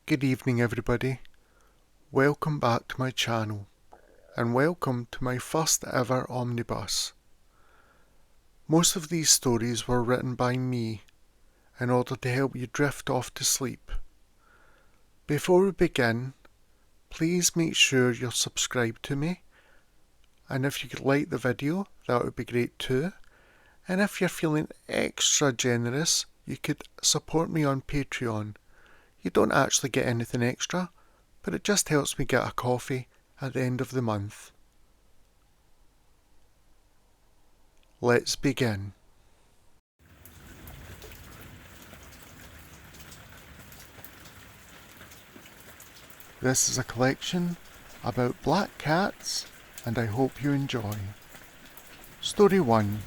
Good evening everybody, welcome back to my channel, and welcome to my first ever omnibus. Most of these stories were written by me, in order to help you drift off to sleep. Before we begin, please make sure you're subscribed to me, and if you could like the video, that would be great too. And if you're feeling extra generous, you could support me on Patreon. You don't actually get anything extra, but it just helps me get a coffee at the end of the month. Let's begin. This is a collection about black cats, and I hope you enjoy. Story 1.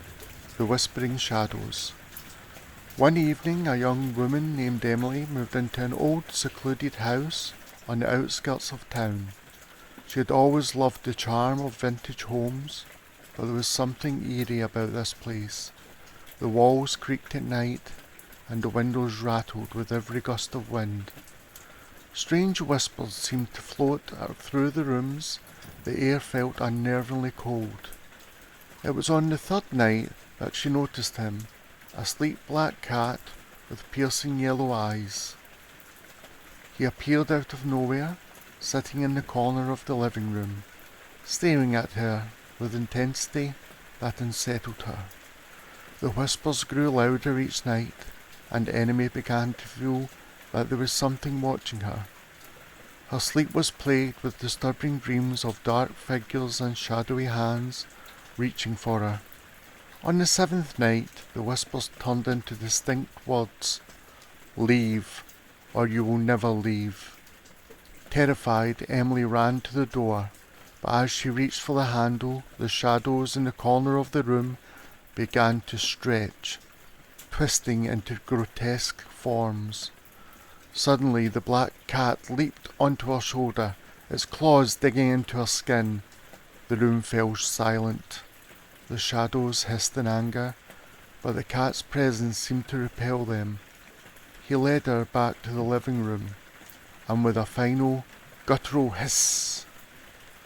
The Whispering Shadows. One evening, a young woman named Emily moved into an old secluded house on the outskirts of town. She had always loved the charm of vintage homes, but there was something eerie about this place. The walls creaked at night, and the windows rattled with every gust of wind. Strange whispers seemed to float through the rooms. The air felt unnervingly cold. It was on the third night that she noticed him, a sleek black cat with piercing yellow eyes. He appeared out of nowhere, sitting in the corner of the living room, staring at her with intensity that unsettled her. The whispers grew louder each night, and Emily began to feel that there was something watching her. Her sleep was plagued with disturbing dreams of dark figures and shadowy hands reaching for her. On the seventh night, the whispers turned into distinct words. "Leave, or you will never leave." Terrified, Emily ran to the door, but as she reached for the handle, the shadows in the corner of the room began to stretch, twisting into grotesque forms. Suddenly, the black cat leaped onto her shoulder, its claws digging into her skin. The room fell silent. The shadows hissed in anger, but the cat's presence seemed to repel them. He led her back to the living room, and with a final, guttural hiss,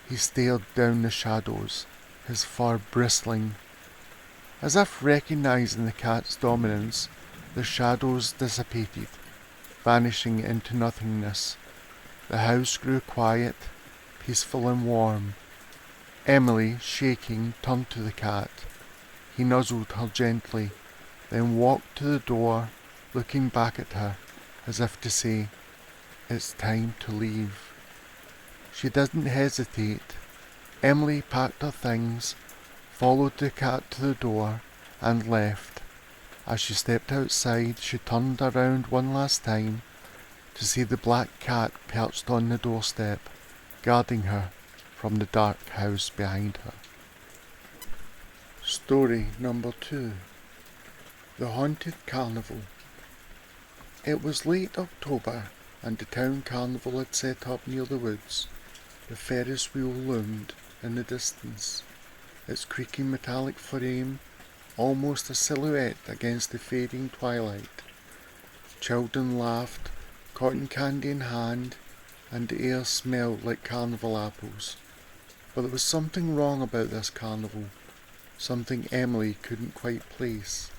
he stared down the shadows, his fur bristling. As if recognizing the cat's dominance, the shadows dissipated, vanishing into nothingness. The house grew quiet, peaceful and warm. Emily, shaking, turned to the cat. He nuzzled her gently, then walked to the door, looking back at her, as if to say, "It's time to leave." She didn't hesitate. Emily packed her things, followed the cat to the door, and left. As she stepped outside, she turned around one last time to see the black cat perched on the doorstep, guarding her from the dark house behind her. Story number 2. The Haunted Carnival. It was late October, and the town carnival had set up near the woods. The Ferris wheel loomed in the distance, its creaking metallic frame almost a silhouette against the fading twilight. Children laughed, cotton candy in hand, and the air smelled like carnival apples. But there was something wrong about this carnival, something Emily couldn't quite place.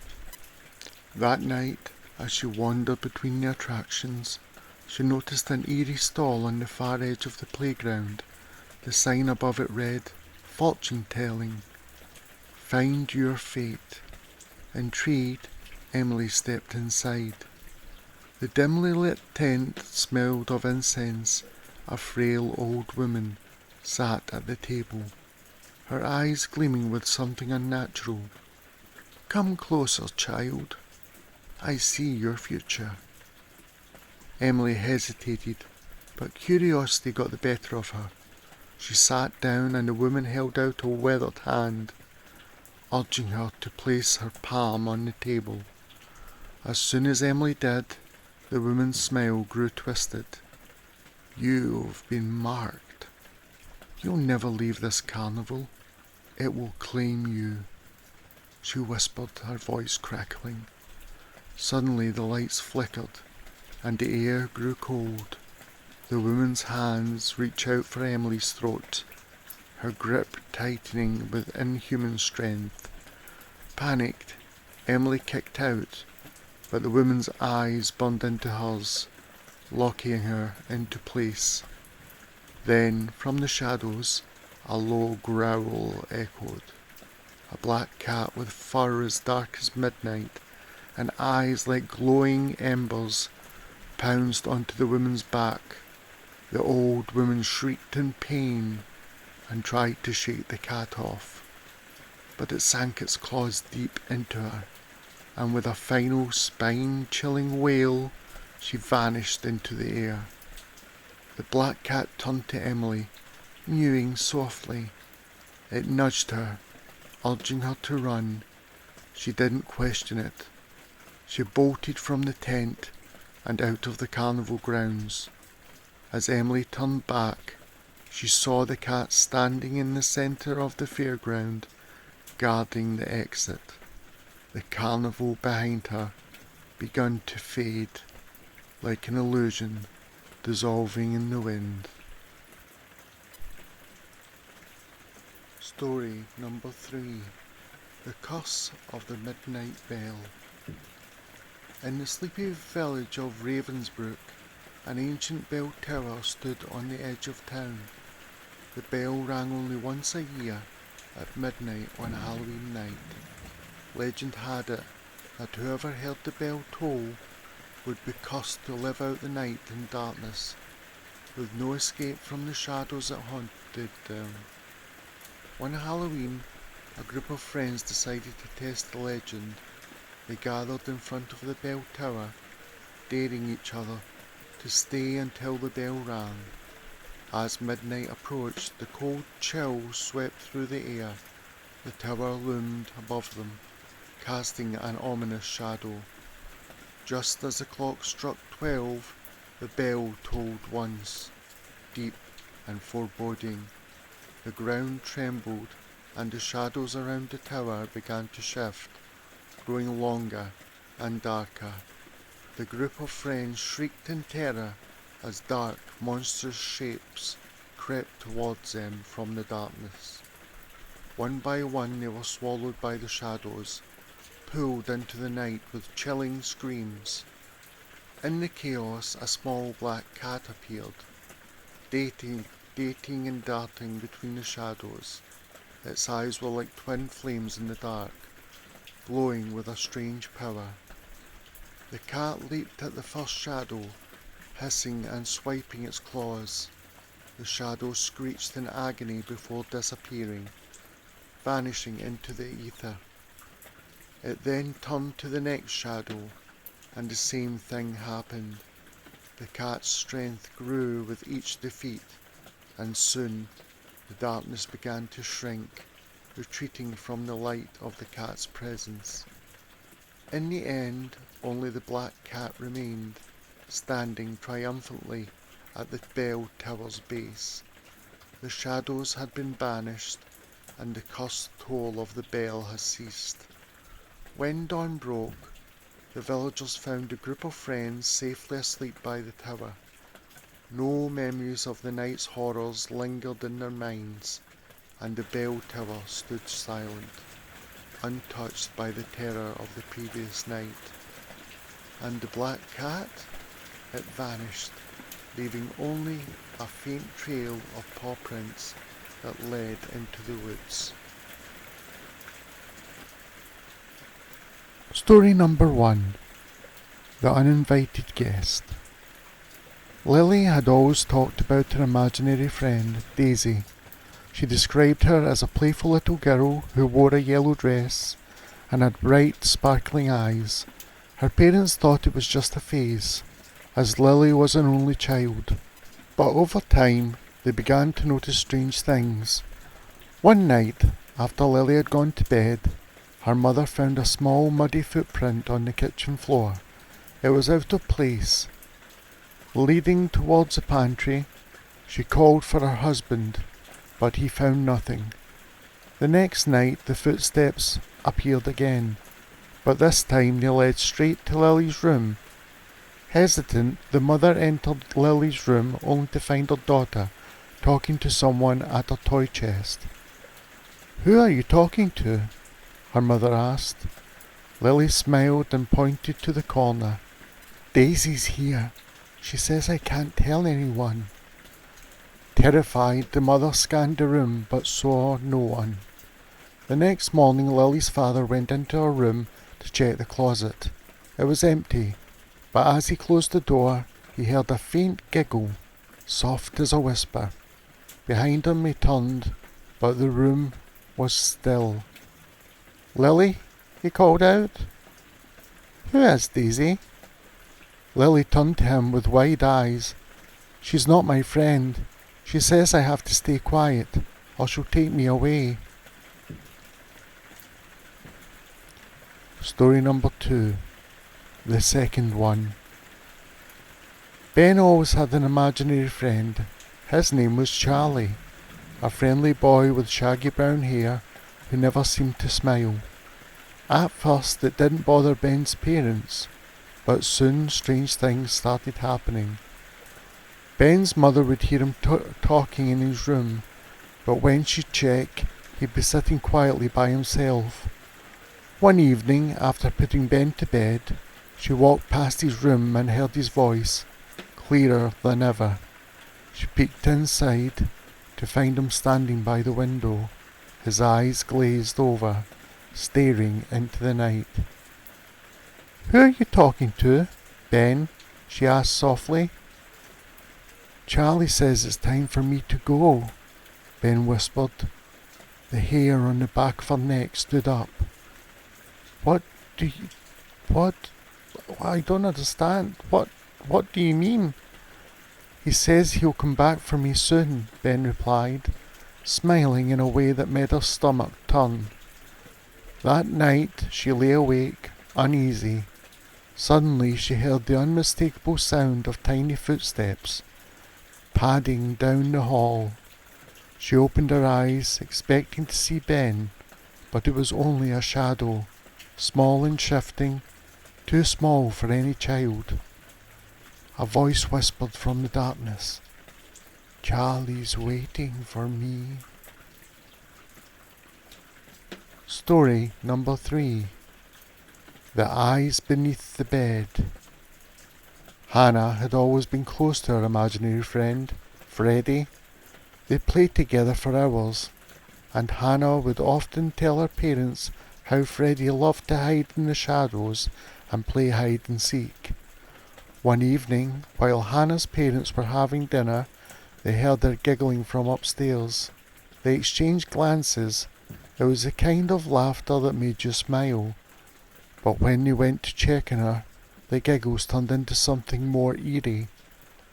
That night, as she wandered between the attractions, she noticed an eerie stall on the far edge of the playground. The sign above it read, "Fortune telling. Find your fate." Intrigued, Emily stepped inside. The dimly lit tent smelled of incense. A frail old woman sat at the table, her eyes gleaming with something unnatural. "Come closer, child. I see your future." Emily hesitated, but curiosity got the better of her. She sat down, and the woman held out a withered hand, urging her to place her palm on the table. As soon as Emily did, the woman's smile grew twisted. "You've been marked. You'll never leave this carnival. It will claim you," she whispered, her voice crackling. Suddenly the lights flickered, and the air grew cold. The woman's hands reach out for Emily's throat, her grip tightening with inhuman strength. Panicked, Emily kicked out, but the woman's eyes burned into hers, locking her into place. Then, from the shadows, a low growl echoed. A black cat with fur as dark as midnight and eyes like glowing embers pounced onto the woman's back. The old woman shrieked in pain and tried to shake the cat off, but it sank its claws deep into her, and with a final spine-chilling wail, she vanished into the air. The black cat turned to Emily, mewing softly. It nudged her, urging her to run. She didn't question it. She bolted from the tent and out of the carnival grounds. As Emily turned back, she saw the cat standing in the centre of the fairground, guarding the exit. The carnival behind her began to fade, like an illusion dissolving in the wind. Story number 3. The Curse of the Midnight Bell. In the sleepy village of Ravensbrook, an ancient bell tower stood on the edge of town. The bell rang only once a year, at midnight on Halloween night. Legend had it that whoever heard the bell toll would be cursed to live out the night in darkness, with no escape from the shadows that haunted them. One Halloween, a group of friends decided to test the legend. They gathered in front of the bell tower, daring each other to stay until the bell rang. As midnight approached, the cold chill swept through the air. The tower loomed above them, casting an ominous shadow. Just as the clock struck 12, the bell tolled once, deep and foreboding. The ground trembled, and the shadows around the tower began to shift, growing longer and darker. The group of friends shrieked in terror as dark, monstrous shapes crept towards them from the darkness. One by one they were swallowed by the shadows, pulled into the night with chilling screams. In the chaos, a small black cat appeared, dating and darting between the shadows. Its eyes were like twin flames in the dark, glowing with a strange power. The cat leaped at the first shadow, hissing and swiping its claws. The shadow screeched in agony before disappearing, vanishing into the ether. It then turned to the next shadow, and the same thing happened. The cat's strength grew with each defeat, and soon the darkness began to shrink, retreating from the light of the cat's presence. In the end, only the black cat remained, standing triumphantly at the bell tower's base. The shadows had been banished, and the cursed toll of the bell has ceased. When dawn broke, the villagers found a group of friends safely asleep by the tower. No memories of the night's horrors lingered in their minds, and the bell tower stood silent, untouched by the terror of the previous night. And the black cat? It vanished, leaving only a faint trail of paw prints that led into the woods. Story number 1. The Uninvited Guest. Lily had always talked about her imaginary friend, Daisy. She described her as a playful little girl who wore a yellow dress and had bright, sparkling eyes. Her parents thought it was just a phase, as Lily was an only child. But over time, they began to notice strange things. One night, after Lily had gone to bed, her mother found a small muddy footprint on the kitchen floor. It was out of place. Leading towards the pantry, she called for her husband, but he found nothing. The next night the footsteps appeared again, but this time they led straight to Lily's room. Hesitant, the mother entered Lily's room only to find her daughter talking to someone at her toy chest. "Who are you talking to?" her mother asked. Lily smiled and pointed to the corner. "Daisy's here. She says I can't tell anyone." Terrified, the mother scanned the room but saw no one. The next morning, Lily's father went into her room to check the closet. It was empty, but as he closed the door, he heard a faint giggle, soft as a whisper. Behind him he turned, but the room was still. "Lily?" he called out. "Who is Daisy?" Lily turned to him with wide eyes. "She's not my friend. She says I have to stay quiet, or she'll take me away." Story number 2. The second one. Ben always had an imaginary friend. His name was Charlie, a friendly boy with shaggy brown hair who never seemed to smile. At first it didn't bother Ben's parents, but soon strange things started happening. Ben's mother would hear him talking in his room, but when she'd check, he'd be sitting quietly by himself. One evening, after putting Ben to bed, she walked past his room and heard his voice, clearer than ever. She peeked inside to find him standing by the window, his eyes glazed over, staring into the night. "Who are you talking to, Ben?" she asked softly. "Charlie says it's time for me to go," Ben whispered. The hair on the back of her neck stood up. What? I don't understand. What do you mean?" "He says he'll come back for me soon," Ben replied, smiling in a way that made her stomach turn. That night she lay awake, uneasy. Suddenly she heard the unmistakable sound of tiny footsteps, padding down the hall. She opened her eyes, expecting to see Ben, but it was only a shadow, small and shifting, too small for any child. A voice whispered from the darkness, "Charlie's waiting for me." Story number 3. The Eyes Beneath the Bed. Hannah had always been close to her imaginary friend, Freddie. They played together for hours, and Hannah would often tell her parents how Freddie loved to hide in the shadows and play hide and seek. One evening, while Hannah's parents were having dinner, they heard her giggling from upstairs. They exchanged glances. It was the kind of laughter that made you smile. But when they went to check on her, the giggles turned into something more eerie,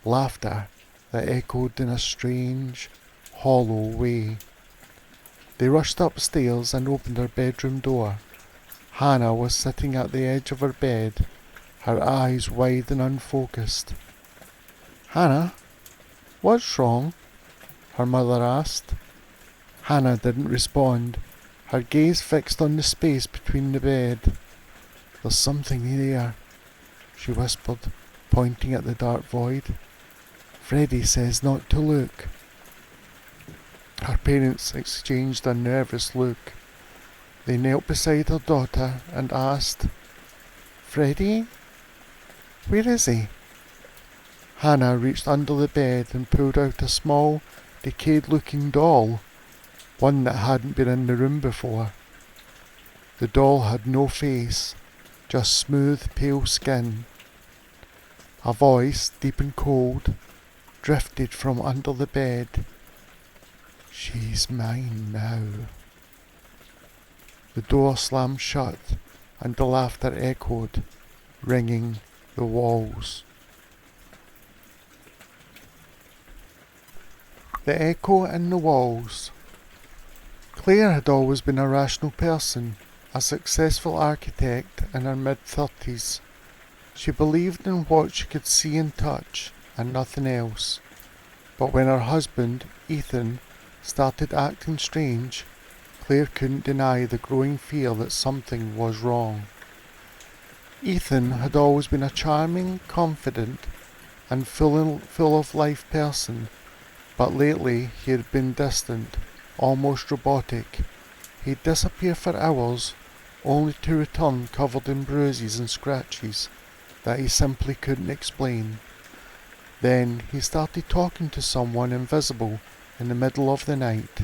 laughter that echoed in a strange, hollow way. They rushed upstairs and opened her bedroom door. Hannah was sitting at the edge of her bed, her eyes wide and unfocused. "Hannah, what's wrong?" her mother asked. Hannah didn't respond, her gaze fixed on the space between the bed. "There's something there," she whispered, pointing at the dark void. "Freddie says not to look." Her parents exchanged a nervous look. They knelt beside her daughter and asked, "Freddie? Where is he?" Hannah reached under the bed and pulled out a small, decayed-looking doll, one that hadn't been in the room before. The doll had no face, just smooth, pale skin. A voice, deep and cold, drifted from under the bed. "She's mine now." The door slammed shut, and the laughter echoed, ringing the walls. The echo in the walls. Claire had always been a rational person, a successful architect in her mid-30s. She believed in what she could see and touch, and nothing else. But when her husband, Ethan, started acting strange, Claire couldn't deny the growing fear that something was wrong. Ethan had always been a charming, confident, and full of life person, but lately he had been distant, almost robotic. He'd disappear for hours, only to return covered in bruises and scratches that he simply couldn't explain. Then he started talking to someone invisible in the middle of the night.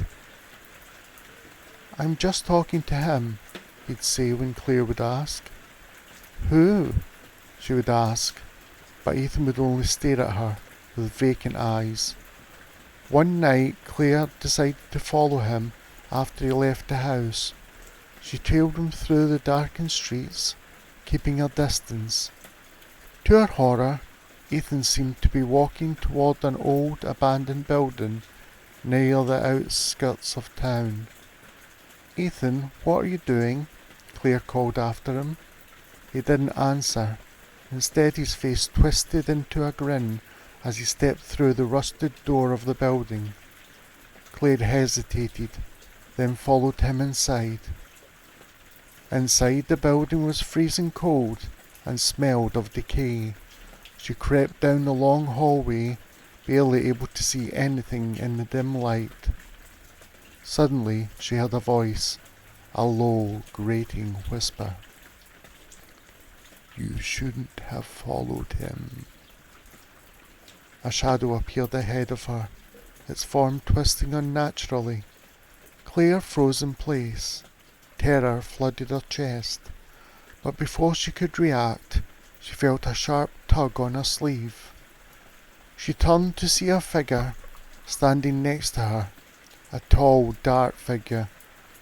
"I'm just talking to him," he'd say when Claire would ask. "Who?" she would ask, but Ethan would only stare at her with vacant eyes. One night Claire decided to follow him after he left the house. She trailed him through the darkened streets, keeping her distance. To her horror, Ethan seemed to be walking toward an old abandoned building near the outskirts of town. "Ethan, what are you doing?" Claire called after him. He didn't answer. Instead, his face twisted into a grin as he stepped through the rusted door of the building. Claire hesitated, then followed him inside. Inside, the building was freezing cold and smelled of decay. She crept down the long hallway, barely able to see anything in the dim light. Suddenly, she heard a voice, a low, grating whisper. "You shouldn't have followed him." A shadow appeared ahead of her, its form twisting unnaturally. Claire froze in place. Terror flooded her chest, but before she could react, she felt a sharp tug on her sleeve. She turned to see a figure standing next to her, a tall, dark figure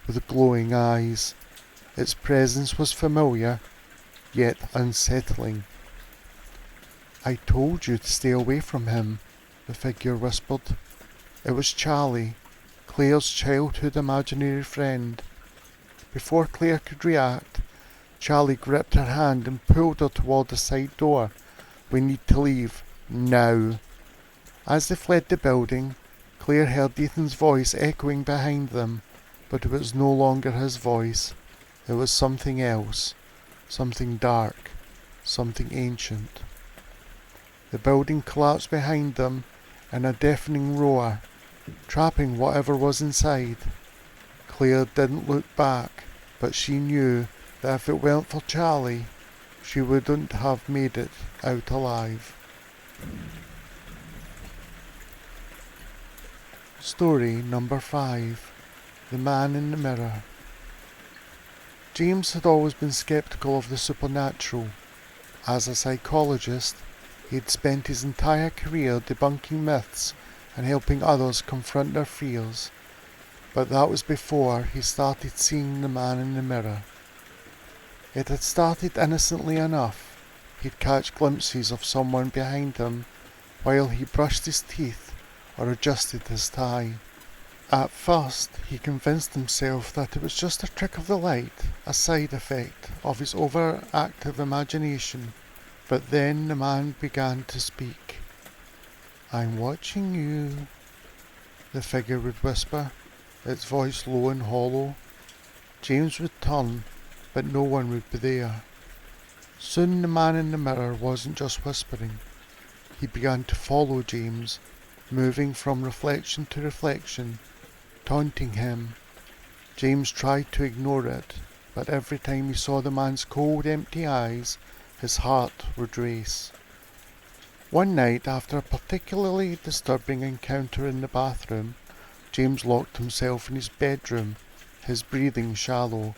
with glowing eyes. Its presence was familiar, yet unsettling. "I told you to stay away from him," the figure whispered. It was Charlie, Claire's childhood imaginary friend. Before Claire could react, Charlie gripped her hand and pulled her toward the side door. "We need to leave, now." As they fled the building, Claire heard Ethan's voice echoing behind them, but it was no longer his voice. It was something else, something dark, something ancient. The building collapsed behind them in a deafening roar, trapping whatever was inside. Claire didn't look back, but she knew that if it weren't for Charlie, she wouldn't have made it out alive. Story number 5. The Man in the Mirror. James had always been skeptical of the supernatural. As a psychologist, he had spent his entire career debunking myths and helping others confront their fears. But that was before he started seeing the man in the mirror. It had started innocently enough. He'd catch glimpses of someone behind him while he brushed his teeth or adjusted his tie. At first, he convinced himself that it was just a trick of the light, a side effect of his overactive imagination. But then the man began to speak. "I'm watching you," the figure would whisper, its voice low and hollow. James would turn, but no one would be there. Soon the man in the mirror wasn't just whispering. He began to follow James, moving from reflection to reflection, taunting him. James tried to ignore it, but every time he saw the man's cold, empty eyes, his heart would race. One night, after a particularly disturbing encounter in the bathroom, James locked himself in his bedroom, his breathing shallow.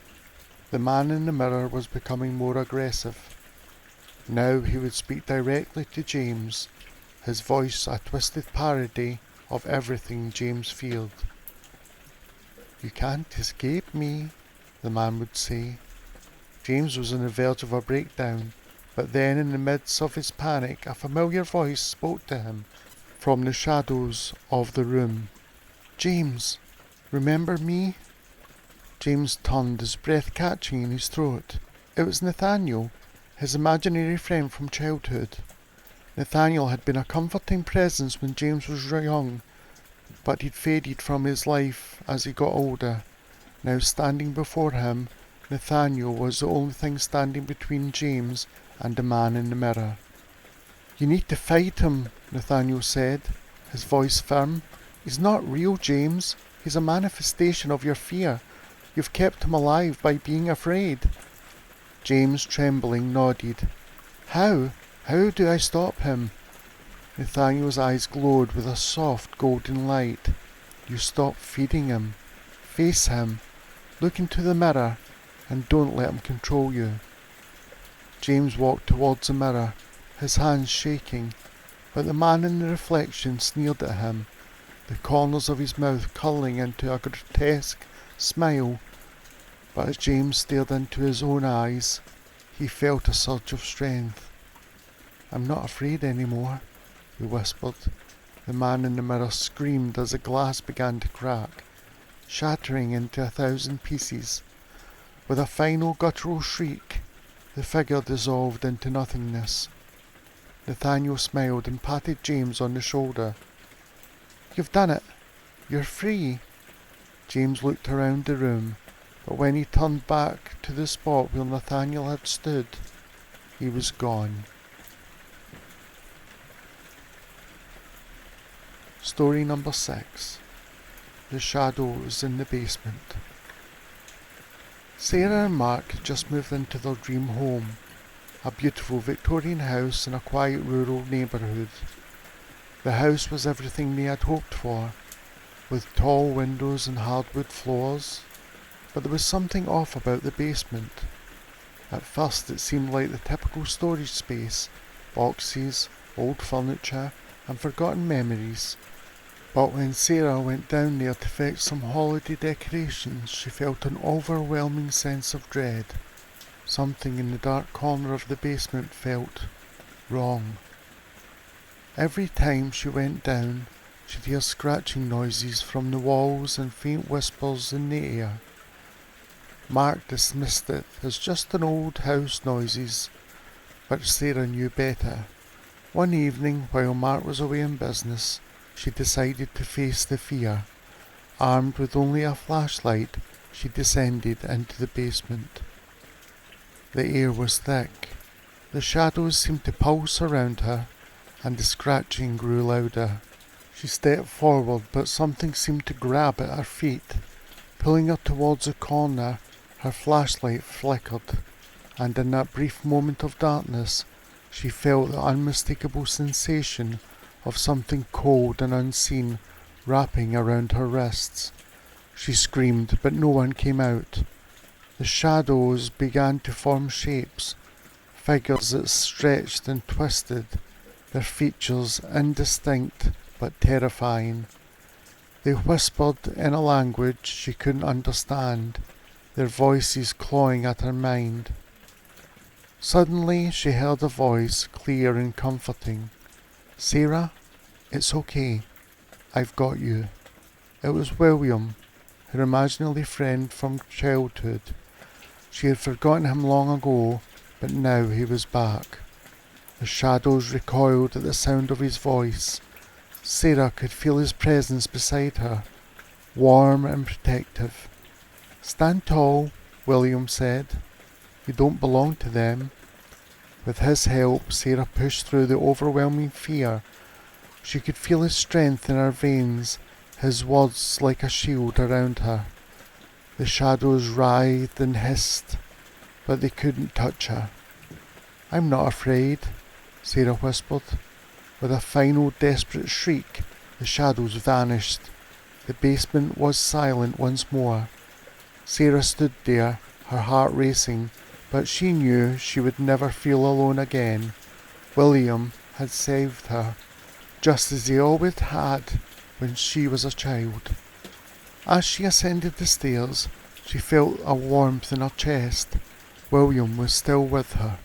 The man in the mirror was becoming more aggressive. Now he would speak directly to James, his voice a twisted parody of everything James feared. "You can't escape me," the man would say. James was on the verge of a breakdown, but then in the midst of his panic, a familiar voice spoke to him from the shadows of the room. "James, remember me?" James turned, his breath catching in his throat. It was Nathaniel, his imaginary friend from childhood. Nathaniel had been a comforting presence when James was young, but he'd faded from his life as he got older. Now standing before him, Nathaniel was the only thing standing between James and the man in the mirror. "You need to fight him," Nathaniel said, his voice firm. "He's not real, James. He's a manifestation of your fear. You've kept him alive by being afraid." James, trembling, nodded. How? How do I stop him?" Nathaniel's eyes glowed with a soft golden light. "You stop feeding him. Face him. Look into the mirror, and don't let him control you." James walked towards the mirror, his hands shaking, but the man in the reflection sneered at him, the corners of his mouth curling into a grotesque smile. But as James stared into his own eyes, he felt a surge of strength. "I'm not afraid anymore," he whispered. The man in the mirror screamed as the glass began to crack, shattering into 1,000 pieces. With a final guttural shriek, the figure dissolved into nothingness. Nathaniel smiled and patted James on the shoulder. "You've done it. You're free." James looked around the room, but when he turned back to the spot where Nathaniel had stood, he was gone. Story number 6. The Shadows in the Basement. Sarah and Mark had just moved into their dream home, a beautiful Victorian house in a quiet rural neighbourhood. The house was everything they had hoped for, with tall windows and hardwood floors, but there was something off about the basement. At first it seemed like the typical storage space, boxes, old furniture, and forgotten memories. But when Sarah went down there to fetch some holiday decorations, she felt an overwhelming sense of dread. Something in the dark corner of the basement felt wrong. Every time she went down, she'd hear scratching noises from the walls and faint whispers in the air. Mark dismissed it as just an old house noises, but Sarah knew better. One evening, while Mark was away on business, she decided to face the fear. Armed with only a flashlight, she descended into the basement. The air was thick. The shadows seemed to pulse around her, and the scratching grew louder. She stepped forward, but something seemed to grab at her feet. Pulling her towards a corner, her flashlight flickered, and in that brief moment of darkness, she felt the unmistakable sensation of something cold and unseen wrapping around her wrists. She screamed, but no one came out. The shadows began to form shapes, figures that stretched and twisted, their features indistinct but terrifying. They whispered in a language she couldn't understand, their voices clawing at her mind. Suddenly she heard a voice, clear and comforting. "Sarah, it's okay. I've got you." It was William, her imaginary friend from childhood. She had forgotten him long ago, but now he was back. The shadows recoiled at the sound of his voice. Sarah could feel his presence beside her, warm and protective. "Stand tall," William said. "You don't belong to them." With his help, Sarah pushed through the overwhelming fear. She could feel his strength in her veins, his words like a shield around her. The shadows writhed and hissed, but they couldn't touch her. "I'm not afraid," Sarah whispered. With a final desperate shriek, the shadows vanished. The basement was silent once more. Sarah stood there, her heart racing, but she knew she would never feel alone again. William had saved her, just as he always had when she was a child. As she ascended the stairs, she felt a warmth in her chest. William was still with her,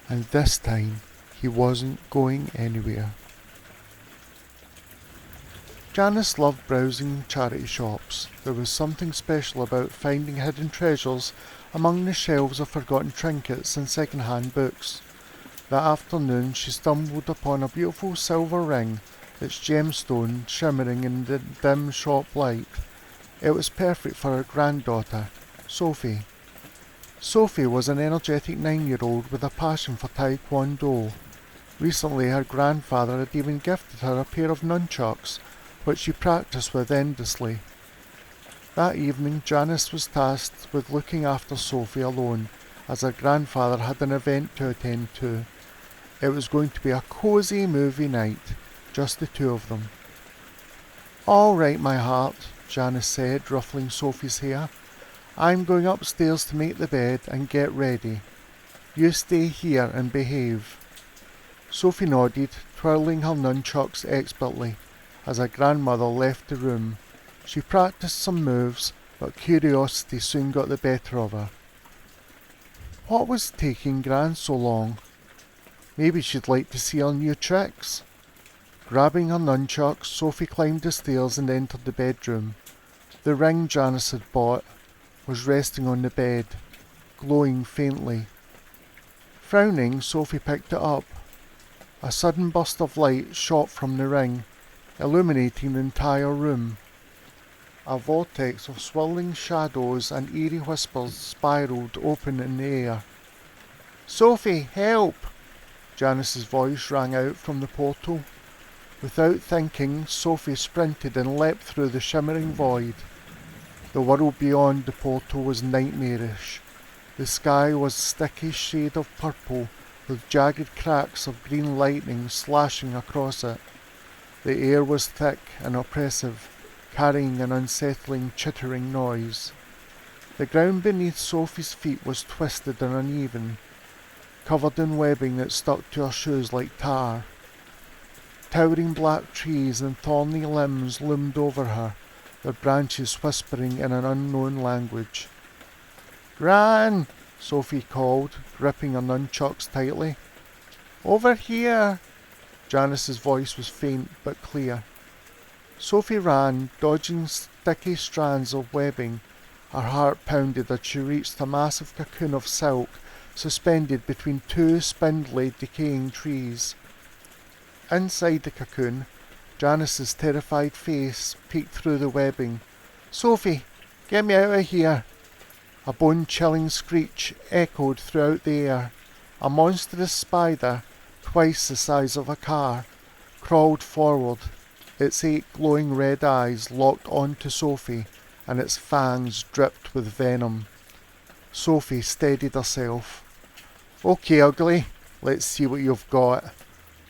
and this time he wasn't going anywhere. Janice loved browsing charity shops. There was something special about finding hidden treasures among the shelves of forgotten trinkets and second-hand books. That afternoon she stumbled upon a beautiful silver ring, its gemstone shimmering in the dim shop light. It was perfect for her granddaughter, Sophie. Sophie was an energetic 9-year-old with a passion for Taekwondo. Recently her grandfather had even gifted her a pair of nunchucks, which she practiced with endlessly. That evening Janice was tasked with looking after Sophie alone, as her grandfather had an event to attend to. It was going to be a cosy movie night, just the two of them. "All right, my heart," Janice said, ruffling Sophie's hair. "I'm going upstairs to make the bed and get ready. You stay here and behave." Sophie nodded, twirling her nunchucks expertly, as her grandmother left the room. She practiced some moves, but curiosity soon got the better of her. What was taking Gran so long? Maybe she'd like to see her new tricks. Grabbing her nunchucks, Sophie climbed the stairs and entered the bedroom. The ring Janice had bought was resting on the bed, glowing faintly. Frowning, Sophie picked it up. A sudden burst of light shot from the ring, illuminating the entire room. A vortex of swirling shadows and eerie whispers spiraled open in the air. "Sophie, help!" Janice's voice rang out from the portal. Without thinking, Sophie sprinted and leapt through the shimmering void. The world beyond the portal was nightmarish. The sky was a sticky shade of purple, with jagged cracks of green lightning slashing across it. The air was thick and oppressive, carrying an unsettling chittering noise. The ground beneath Sophie's feet was twisted and uneven, covered in webbing that stuck to her shoes like tar. Towering black trees and thorny limbs loomed over her, their branches whispering in an unknown language. "Gran!" Sophie called, gripping her nunchucks tightly. "Over here!" Janice's voice was faint but clear. Sophie ran, dodging sticky strands of webbing. Her heart pounded as she reached a massive cocoon of silk suspended between two spindly, decaying trees. Inside the cocoon, Janice's terrified face peeked through the webbing. "Sophie, get me out of here!" A bone-chilling screech echoed throughout the air. A monstrous spider, twice the size of a car, crawled forward, its 8 glowing red eyes locked onto Sophie, and its fangs dripped with venom. Sophie steadied herself. "Okay, ugly, let's see what you've got."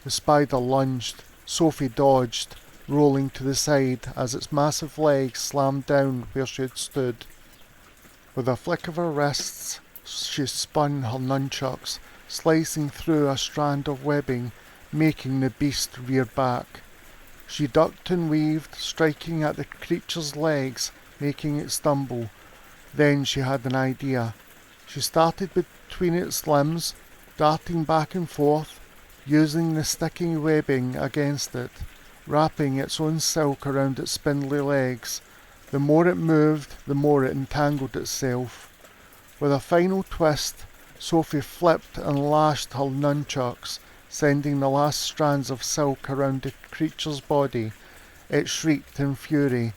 The spider lunged. Sophie dodged, rolling to the side as its massive legs slammed down where she had stood. With a flick of her wrists, she spun her nunchucks, slicing through a strand of webbing, making the beast rear back. She ducked and weaved, striking at the creature's legs, making it stumble. Then she had an idea. She started between its limbs, darting back and forth, using the sticky webbing against it, wrapping its own silk around its spindly legs. The more it moved, the more it entangled itself. With a final twist, Sophie flipped and lashed her nunchucks, sending the last strands of silk around the creature's body. It shrieked in fury,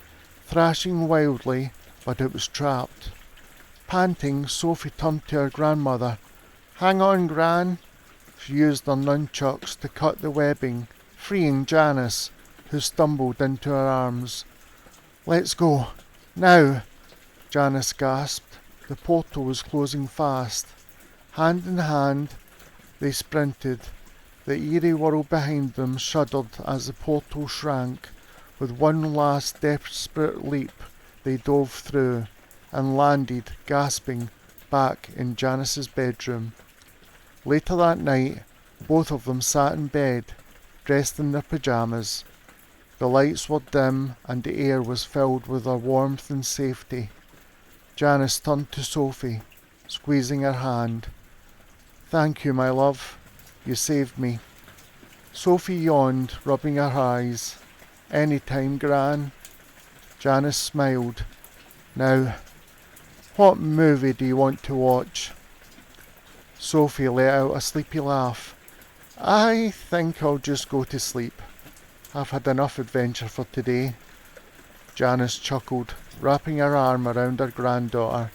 thrashing wildly, but it was trapped. Panting, Sophie turned to her grandmother. "Hang on, Gran." She used her nunchucks to cut the webbing, freeing Janice, who stumbled into her arms. "Let's go. Now!" Janice gasped. The portal was closing fast. Hand in hand, they sprinted. The eerie world behind them shuddered as the portal shrank. With one last desperate leap, they dove through and landed, gasping, back in Janice's bedroom. Later that night, both of them sat in bed, dressed in their pyjamas. The lights were dim and the air was filled with their warmth and safety. Janice turned to Sophie, squeezing her hand. "Thank you, my love. You saved me." Sophie yawned, rubbing her eyes. "Any time, Gran." Janice smiled. "Now, what movie do you want to watch?" Sophie let out a sleepy laugh. "I think I'll just go to sleep. I've had enough adventure for today." Janice chuckled, wrapping her arm around her granddaughter.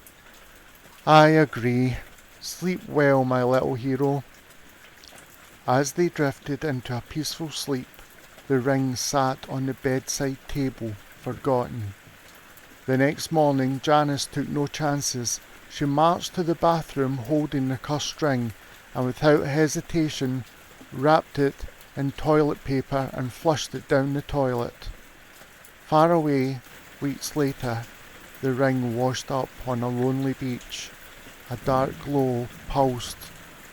I agree. Sleep well, my little hero. As they drifted into a peaceful sleep, the ring sat on the bedside table, forgotten. The next morning, Janice took no chances. She marched to the bathroom holding the cursed ring, and without hesitation wrapped it in toilet paper and flushed it down the toilet. Far away, weeks later, the ring washed up on a lonely beach. A dark glow pulsed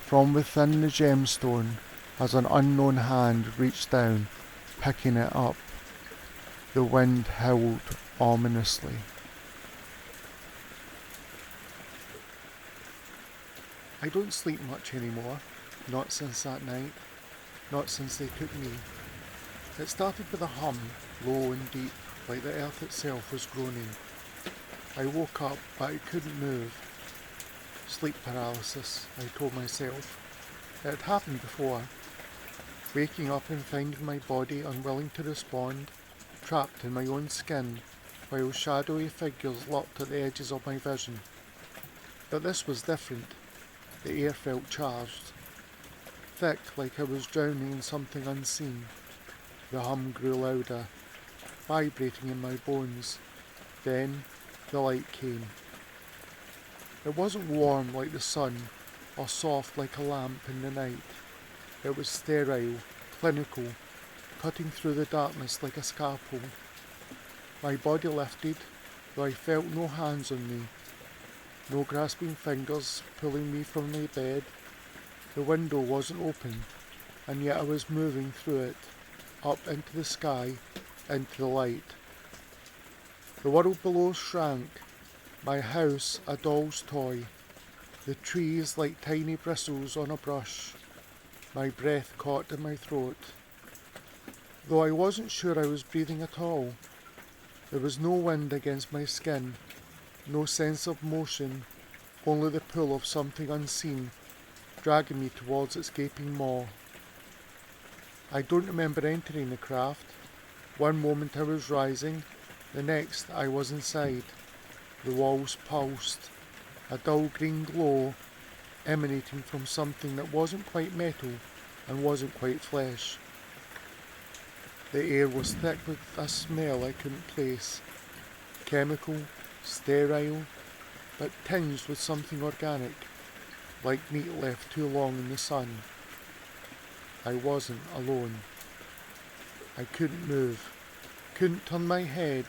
from within the gemstone as an unknown hand reached down, picking it up. The wind howled ominously. I don't sleep much anymore, not since that night, not since they took me. It started with a hum, low and deep, like the earth itself was groaning. I woke up, but I couldn't move. Sleep paralysis, I told myself. It had happened before. Waking up and finding my body unwilling to respond, trapped in my own skin, while shadowy figures lurked at the edges of my vision. But this was different. The air felt charged, thick like I was drowning in something unseen. The hum grew louder, vibrating in my bones. Then the light came. It wasn't warm like the sun, or soft like a lamp in the night. It was sterile, clinical, cutting through the darkness like a scalpel. My body lifted, though I felt no hands on me, no grasping fingers pulling me from my bed. The window wasn't open, and yet I was moving through it, up into the sky, into the light. The world below shrank, my house a doll's toy, the trees like tiny bristles on a brush. My breath caught in my throat, though I wasn't sure I was breathing at all. There was no wind against my skin, no sense of motion, only the pull of something unseen, dragging me towards its gaping maw. I don't remember entering the craft. One moment I was rising, the next I was inside. The walls pulsed, a dull green glow emanating from something that wasn't quite metal and wasn't quite flesh. The air was thick with a smell I couldn't place, chemical, sterile, but tinged with something organic, like meat left too long in the sun. I wasn't alone. I couldn't move, couldn't turn my head,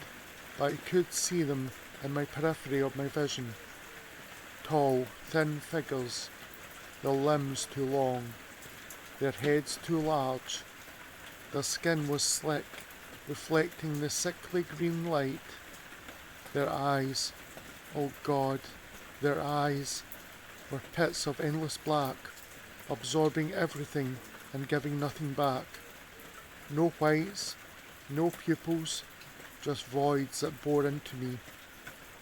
but I could see them in my periphery of my vision. Tall, thin figures, their limbs too long, their heads too large. Their skin was slick, reflecting the sickly green light. Their eyes, oh God, their eyes were pits of endless black, absorbing everything and giving nothing back. No whites, no pupils, just voids that bore into me,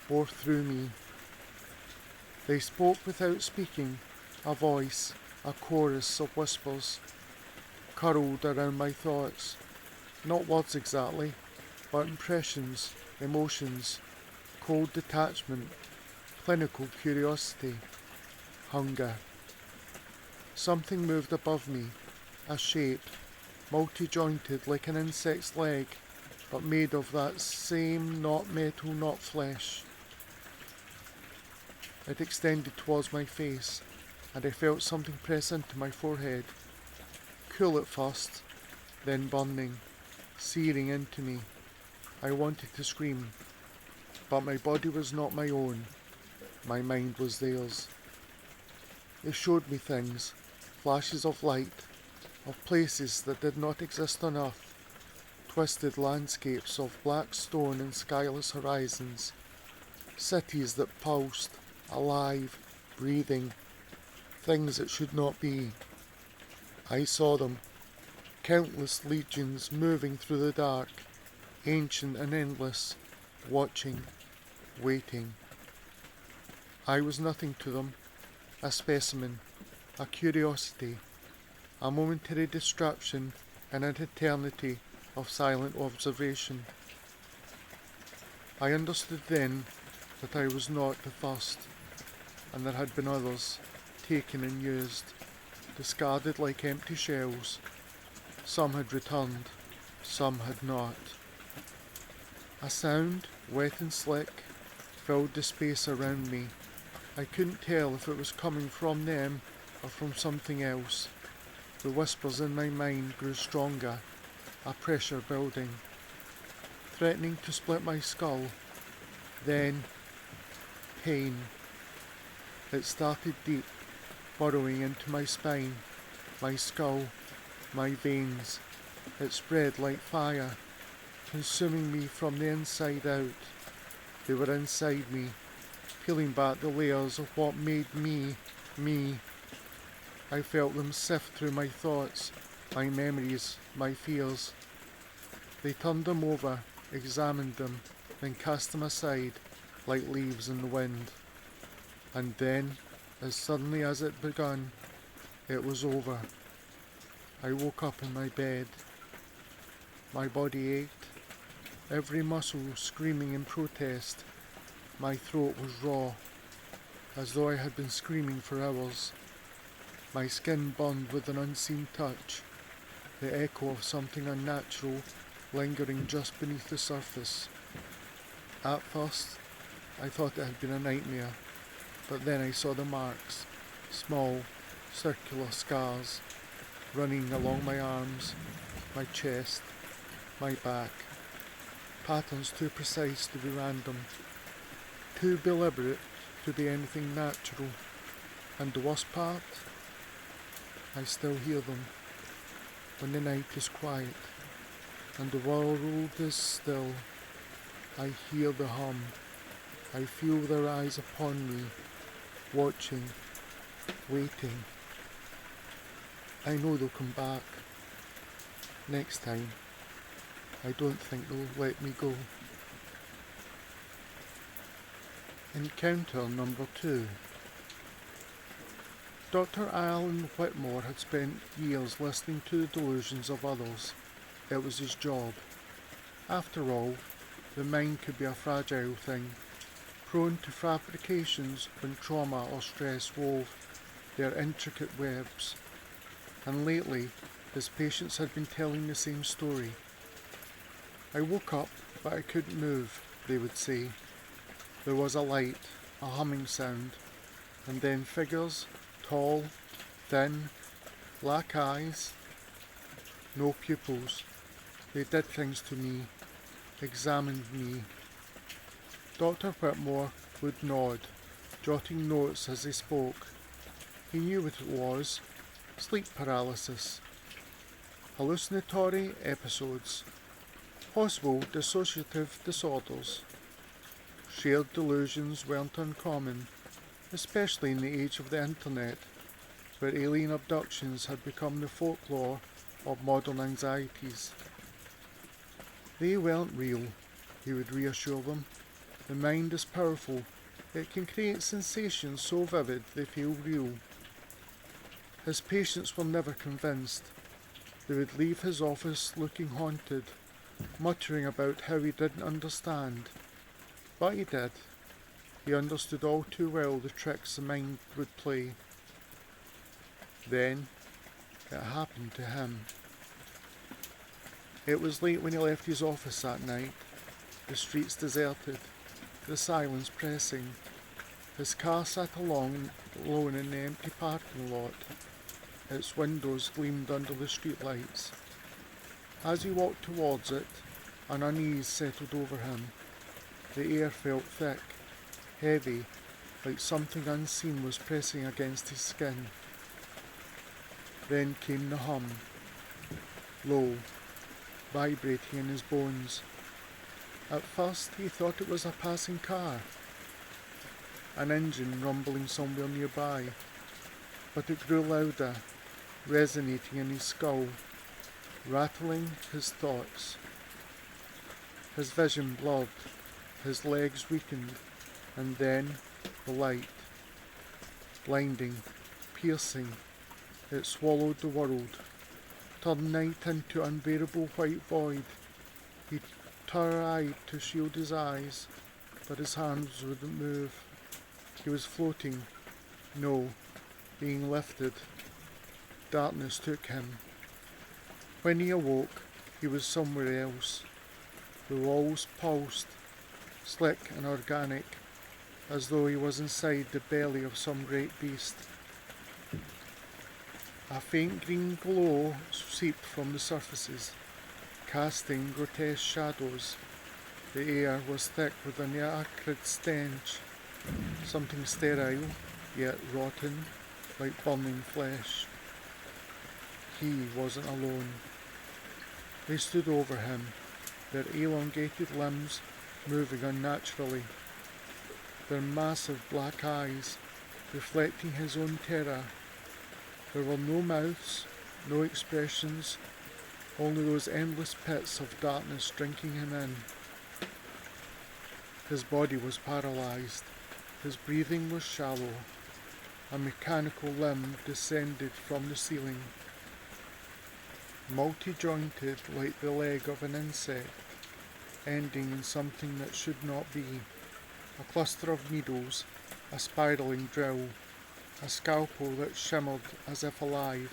bore through me. They spoke without speaking, a voice, a chorus of whispers, curled around my thoughts. Not words exactly, but impressions, emotions, cold detachment, clinical curiosity, hunger. Something moved above me, a shape, multi-jointed like an insect's leg, but made of that same not metal, not flesh. It extended towards my face, and I felt something press into my forehead. Cool at first, then burning, searing into me. I wanted to scream, but my body was not my own. My mind was theirs. They showed me things, flashes of light, of places that did not exist on Earth, twisted landscapes of black stone and skyless horizons, cities that pulsed, alive, breathing, things that should not be. I saw them, countless legions moving through the dark, ancient and endless, watching, waiting. I was nothing to them, a specimen, a curiosity, a momentary distraction in an eternity of silent observation. I understood then that I was not the first. and there had been others, taken and used, discarded like empty shells. Some had returned, some had not. A sound, wet and slick, filled the space around me. I couldn't tell if it was coming from them or from something else. The whispers in my mind grew stronger, a pressure building, threatening to split my skull. Then, pain. It started deep, burrowing into my spine, my skull, my veins. It spread like fire, consuming me from the inside out. They were inside me, peeling back the layers of what made me, me. I felt them sift through my thoughts, my memories, my fears. They turned them over, examined them, then cast them aside, like leaves in the wind. And then, as suddenly as it begun, it was over. I woke up in my bed. My body ached, every muscle screaming in protest. My throat was raw, as though I had been screaming for hours. My skin burned with an unseen touch, the echo of something unnatural lingering just beneath the surface. At first, I thought it had been a nightmare, but then I saw the marks, small, circular scars, running along my arms, my chest, my back. Patterns too precise to be random, too deliberate to be anything natural. And the worst part? I still hear them. When the night is quiet and the world is still, I hear the hum. I feel their eyes upon me, watching, waiting. I know they'll come back. Next time, I don't think they'll let me go. Encounter number 2. Dr. Alan Whitmore had spent years listening to the delusions of others. It was his job. After all, the mind could be a fragile thing, prone to fabrications when trauma or stress wove their intricate webs. And lately, his patients had been telling the same story. I woke up, but I couldn't move, they would say. There was a light, a humming sound, and then figures, tall, thin, black eyes, no pupils. They did things to me, examined me. Dr. Whitmore would nod, jotting notes as they spoke. He knew what it was: sleep paralysis, hallucinatory episodes, possible dissociative disorders. Shared delusions weren't uncommon, especially in the age of the internet, where alien abductions had become the folklore of modern anxieties. They weren't real, he would reassure them. The mind is powerful. It can create sensations so vivid they feel real. His patients were never convinced. They would leave his office looking haunted, muttering about how he didn't understand. But he did. He understood all too well the tricks the mind would play. Then, it happened to him. It was late when he left his office that night. The streets deserted, the silence pressing. His car sat alone in the empty parking lot. Its windows gleamed under the streetlights. As he walked towards it, an unease settled over him. The air felt thick, heavy, like something unseen was pressing against his skin. Then came the hum, low, vibrating in his bones. At first he thought it was a passing car, an engine rumbling somewhere nearby, but it grew louder, resonating in his skull, rattling his thoughts. His vision blurred, his legs weakened, and then the light. Blinding, piercing, it swallowed the world, turned night into unbearable white void. He tried to shield his eyes, but his hands wouldn't move. He was floating, No, being lifted, darkness took him. When he awoke, he was somewhere else. The walls pulsed, slick and organic, as though he was inside the belly of some great beast. A faint green glow seeped from the surfaces, casting grotesque shadows. The air was thick with an acrid stench, something sterile, yet rotten, like burning flesh. He wasn't alone. They stood over him, their elongated limbs moving unnaturally, their massive black eyes reflecting his own terror. There were no mouths, no expressions, only those endless pits of darkness drinking him in. His body was paralysed, his breathing was shallow. A mechanical limb descended from the ceiling, multi-jointed like the leg of an insect, ending in something that should not be. A cluster of needles, a spiralling drill, a scalpel that shimmered as if alive.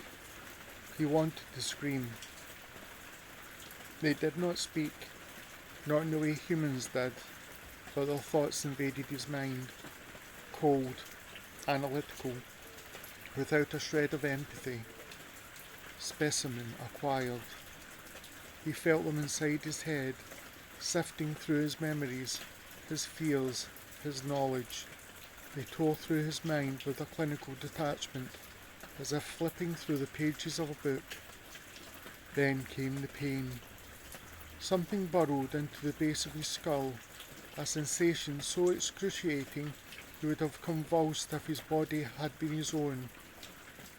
He wanted to scream. They did not speak, not in the way humans did, but their thoughts invaded his mind, cold, analytical, without a shred of empathy. Specimen acquired. He felt them inside his head, sifting through his memories, his fears, his knowledge. They tore through his mind with a clinical detachment, as if flipping through the pages of a book. Then came the pain. Something burrowed into the base of his skull, a sensation so excruciating he would have convulsed if his body had been his own.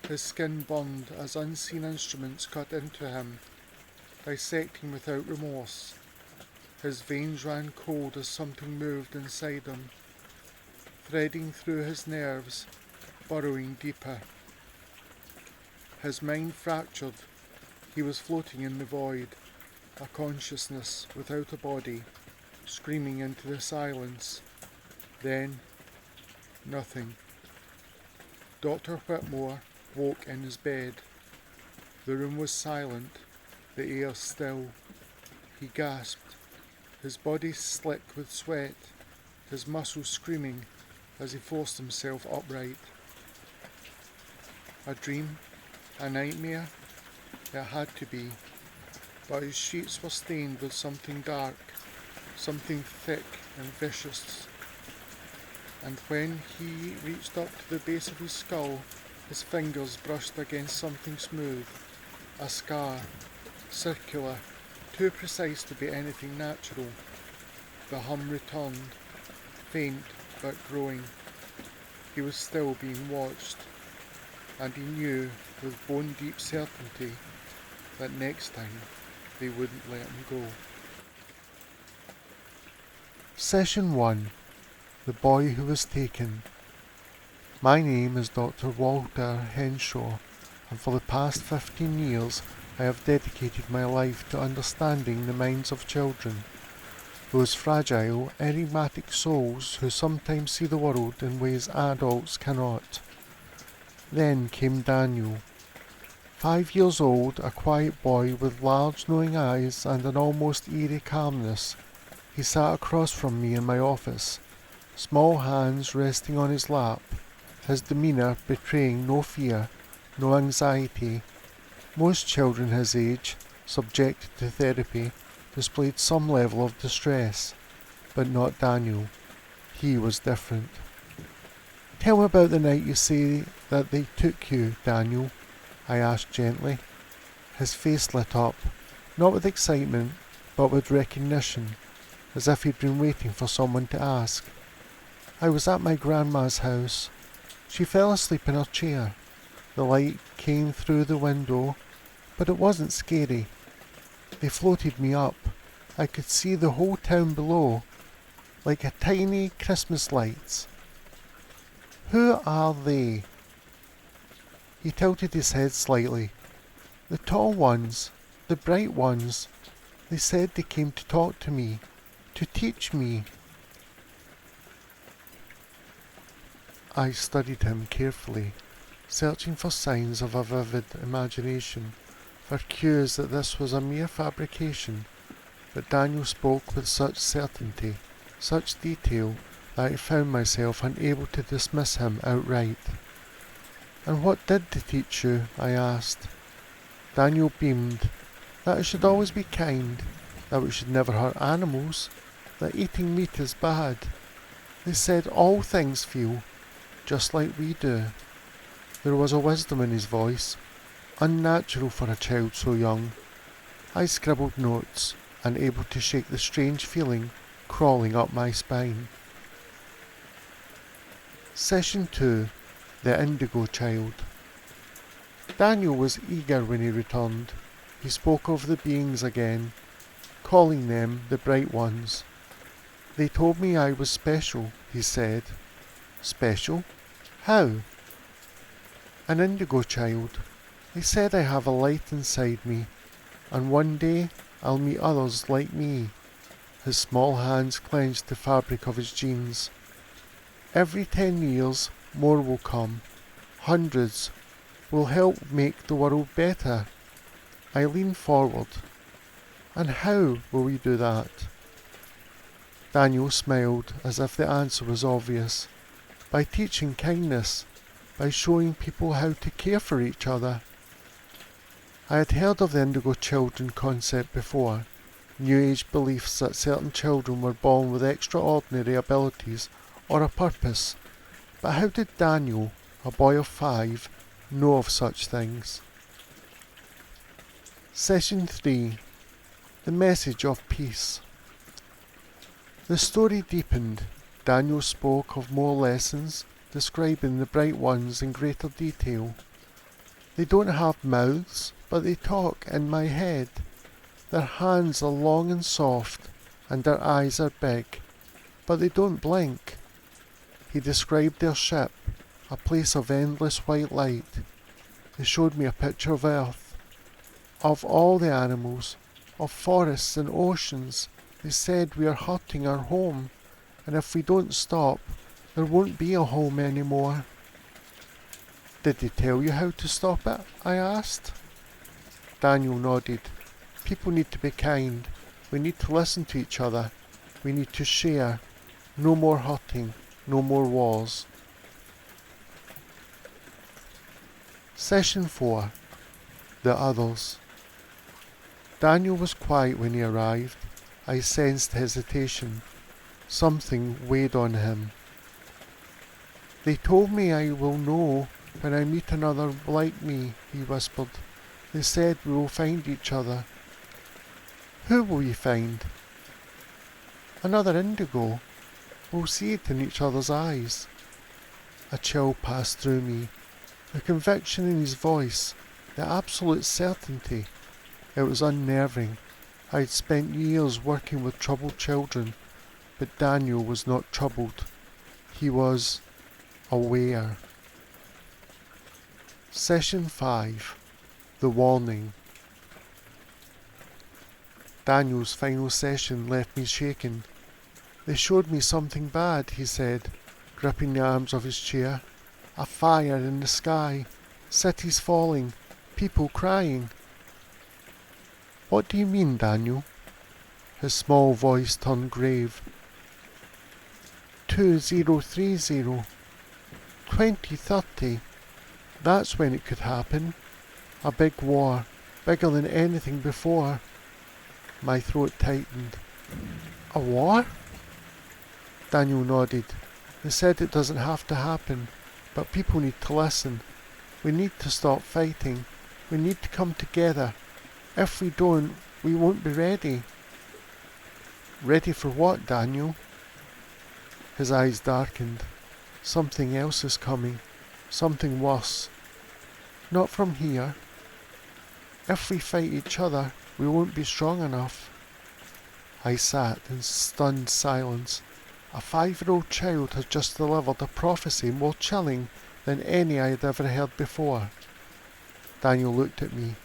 His skin burned as unseen instruments cut into him, dissecting without remorse. His veins ran cold as something moved inside him, threading through his nerves, burrowing deeper. His mind fractured. He was floating in the void, a consciousness without a body, screaming into the silence. Then, nothing. Dr. Whitmore woke in his bed. The room was silent, the air still. He gasped, his body slick with sweat, his muscles screaming as he forced himself upright. A dream? A nightmare? It had to be, but his sheets were stained with something dark, something thick and vicious. And when he reached up to the base of his skull, his fingers brushed against something smooth, a scar, circular, too precise to be anything natural. The hum returned, faint but growing. He was still being watched, and he knew with bone-deep certainty that next time they wouldn't let him go. Session 1. The Boy Who Was Taken. My name is Dr. Walter Henshaw, and for the past 15 years I have dedicated my life to understanding the minds of children, those fragile, enigmatic souls who sometimes see the world in ways adults cannot. Then came Daniel. 5 years old, a quiet boy with large knowing eyes and an almost eerie calmness. He sat across from me in my office, small hands resting on his lap, his demeanour betraying no fear, no anxiety. Most children his age, subjected to therapy, displayed some level of distress, but not Daniel. He was different. Tell me about the night you say that they took you, Daniel, I asked gently. His face lit up, not with excitement, but with recognition, as if he'd been waiting for someone to ask. I was at my grandma's house. She fell asleep in her chair. The light came through the window, but it wasn't scary. They floated me up. I could see the whole town below, like a tiny Christmas lights. Who are they? He tilted his head slightly. The tall ones, the bright ones. They said they came to talk to me, to teach me. I studied him carefully, searching for signs of a vivid imagination, for cues that this was a mere fabrication, but Daniel spoke with such certainty, such detail, that I found myself unable to dismiss him outright. "And what did they teach you?" I asked. Daniel beamed. "That I should always be kind, that we should never hurt animals, that eating meat is bad. They said all things feel, just like we do." There was a wisdom in his voice, unnatural for a child so young. I scribbled notes, unable to shake the strange feeling crawling up my spine. Session 2. The Indigo Child. Daniel was eager when he returned. He spoke of the beings again, calling them the bright ones. "They told me I was special," he said. "Special? How?" "An indigo child. They said I have a light inside me, and one day I'll meet others like me." His small hands clenched the fabric of his jeans. "Every 10 years, more will come. Hundreds will help make the world better." I leaned forward. "And how will we do that?" Daniel smiled as if the answer was obvious. "By teaching kindness, by showing people how to care for each other." I had heard of the indigo children concept before, New Age beliefs that certain children were born with extraordinary abilities or a purpose, but how did Daniel, a boy of 5, know of such things? Session 3. The Message of Peace. The story deepened. Daniel spoke of more lessons, describing the bright ones in greater detail. "They don't have mouths, but they talk in my head. Their hands are long and soft, and their eyes are big, but they don't blink." He described their ship, a place of endless white light. They showed me a picture of Earth, of all the animals, of forests and oceans. They said we are hurting our home, and if we don't stop, there won't be a home anymore. "Did they tell you how to stop it?" I asked. Daniel nodded. "People need to be kind. We need to listen to each other. We need to share. No more hurting. No more wars." Session 4. The Others. Daniel was quiet when he arrived. I sensed hesitation. Something weighed on him. "They told me I will know when I meet another like me," he whispered. "They said we will find each other." "Who will we find?" "Another indigo. We'll see it in each other's eyes." A chill passed through me. The conviction in his voice, the absolute certainty. It was unnerving. I had spent years working with troubled children, but Daniel was not troubled. He was aware. Session 5. The Warning. Daniel's final session left me shaken. "They showed me something bad," he said, gripping the arms of his chair. "A fire in the sky, cities falling, people crying." "What do you mean, Daniel?" His small voice turned grave. 2030, 2030. That's when it could happen. A big war, bigger than anything before." My throat tightened. "A war?" Daniel nodded. "They said it doesn't have to happen, but people need to listen. We need to stop fighting. We need to come together. If we don't, we won't be ready." "Ready for what, Daniel?" His eyes darkened. "Something else is coming. Something worse. Not from here. If we fight each other, we won't be strong enough." I sat in stunned silence. A 5-year-old child had just delivered a prophecy more chilling than any I had ever heard before. Daniel looked at me,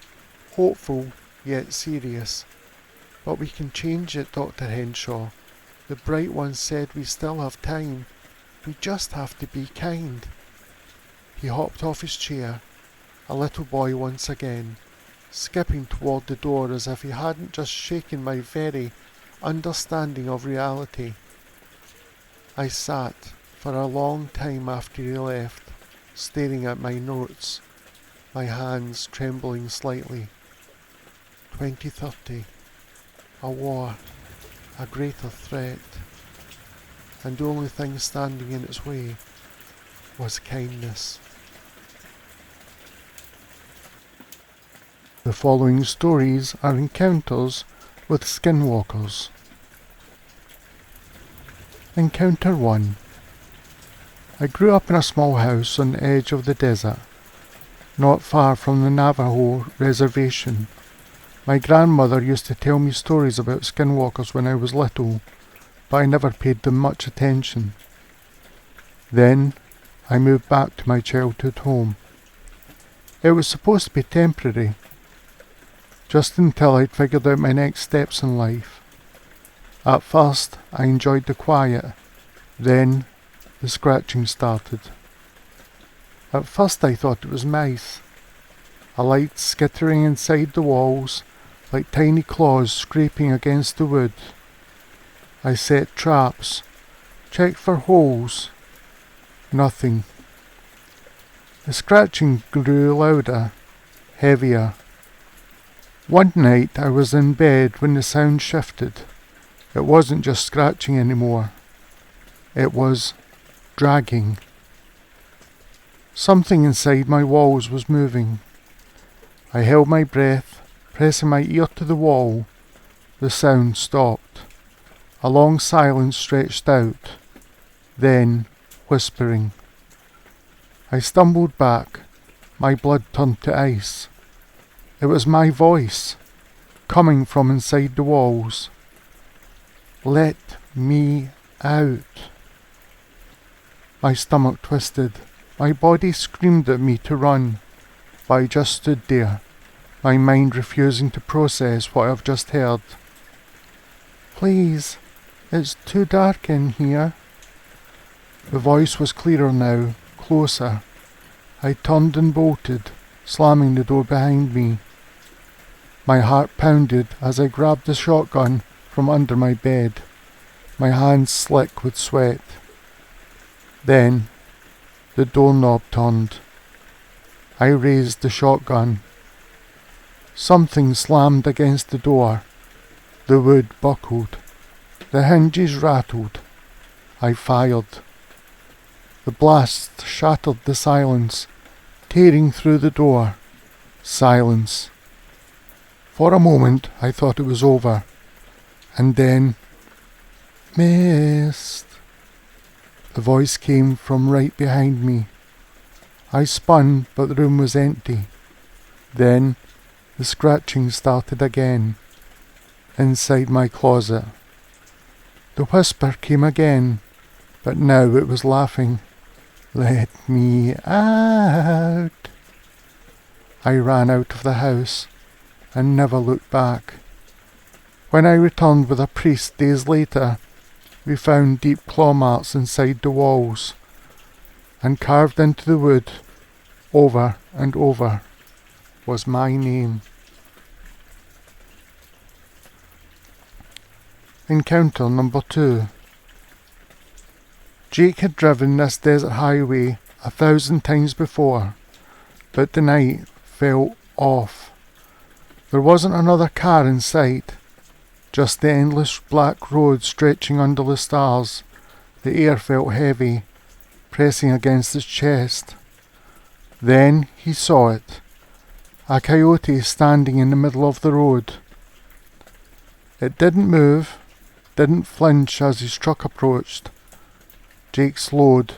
hopeful yet serious. "But we can change it, Dr. Henshaw. The Bright One said we still have time. We just have to be kind. He hopped off his chair, a little boy once again, skipping toward the door as if he hadn't just shaken my very understanding of reality. I sat for a long time after he left, staring at my notes, my hands trembling slightly. 2030. A war. A greater threat. And the only thing standing in its way was kindness. The following stories are encounters with skinwalkers. Encounter 1. I grew up in a small house on the edge of the desert, not far from the Navajo reservation. My grandmother used to tell me stories about skinwalkers when I was little, but I never paid them much attention. Then I moved back to my childhood home. It was supposed to be temporary, just until I'd figured out my next steps in life. At first I enjoyed the quiet, then the scratching started. At first I thought it was mice, a light skittering inside the walls, like tiny claws scraping against the wood. I set traps, checked for holes. Nothing. The scratching grew louder, heavier. One night I was in bed when the sound shifted. It wasn't just scratching anymore. It was dragging. Something inside my walls was moving. I held my breath, pressing my ear to the wall. The sound stopped. A long silence stretched out. Then, whispering. I stumbled back. My blood turned to ice. It was my voice, coming from inside the walls. Let me out. My stomach twisted. My body screamed at me to run, but I just stood there, my mind refusing to process what I've just heard. Please, it's too dark in here. The voice was clearer now, closer. I turned and bolted, slamming the door behind me. My heart pounded as I grabbed the shotgun from under my bed, my hands slick with sweat. Then, the doorknob turned. I raised the shotgun. Something slammed against the door. The wood buckled. The hinges rattled. I fired. The blast shattered the silence, tearing through the door. Silence. For a moment I thought it was over, and then, missed. The voice came from right behind me. I spun, but the room was empty. Then the scratching started again, inside my closet. The whisper came again, but now it was laughing. Let me out. I ran out of the house and never looked back. When I returned with a priest days later, we found deep claw marks inside the walls, and carved into the wood, over and over, was my name. Encounter number 2. Jake had driven this desert highway 1,000 times before, but the night felt off. There wasn't another car in sight, just the endless black road stretching under the stars. The air felt heavy, pressing against his chest. Then he saw it, a coyote standing in the middle of the road. It didn't move, didn't flinch as his truck approached. Jake slowed,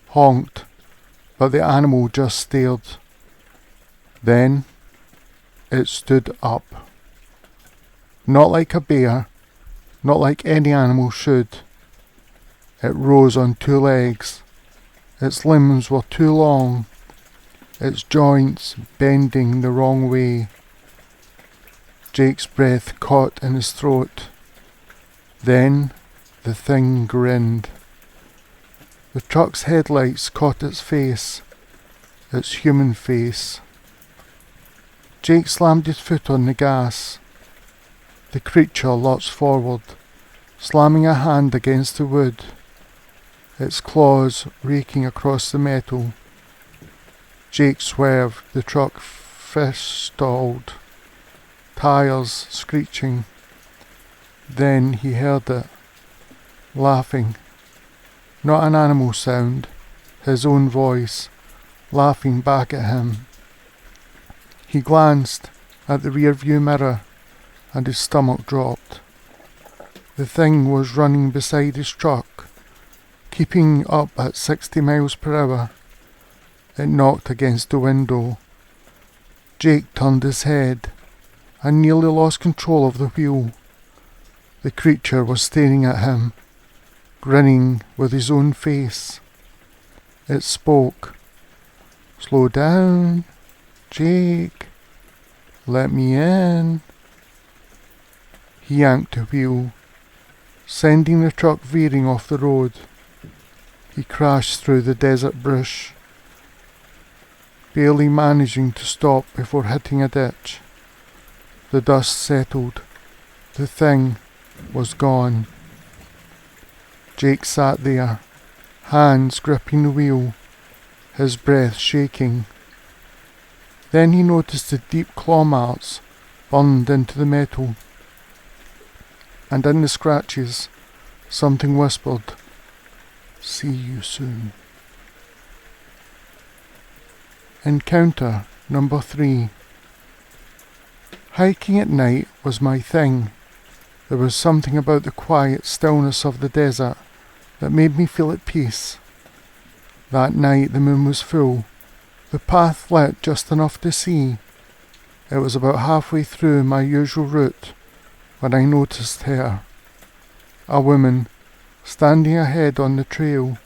honked, but the animal just stared. Then it stood up. Not like a bear, not like any animal should. It rose on 2 legs. Its limbs were too long, its joints bending the wrong way. Jake's breath caught in his throat. Then the thing grinned. The truck's headlights caught its face, its human face. Jake slammed his foot on the gas. The creature lurched forward, slamming a hand against the wood, its claws raking across the metal. Jake swerved, the truck fist-stalled, tires screeching. Then he heard it, laughing. Not an animal sound, his own voice, laughing back at him. He glanced at the rear-view mirror, and his stomach dropped. The thing was running beside his truck, keeping up at 60 miles per hour. It knocked against the window. Jake turned his head and nearly lost control of the wheel. The creature was staring at him, grinning with his own face. It spoke. "Slow down, Jake. Let me in." He yanked the wheel, sending the truck veering off the road. He crashed through the desert brush, barely managing to stop before hitting a ditch. The dust settled. The thing was gone. Jake sat there, hands gripping the wheel, his breath shaking. Then he noticed the deep claw marks burned into the metal, and in the scratches, something whispered, "See you soon." Encounter number 3. Hiking at night was my thing. There was something about the quiet stillness of the desert that made me feel at peace. That night the moon was full, the path lit just enough to see. It was about halfway through my usual route when I noticed her. A woman, standing ahead on the trail.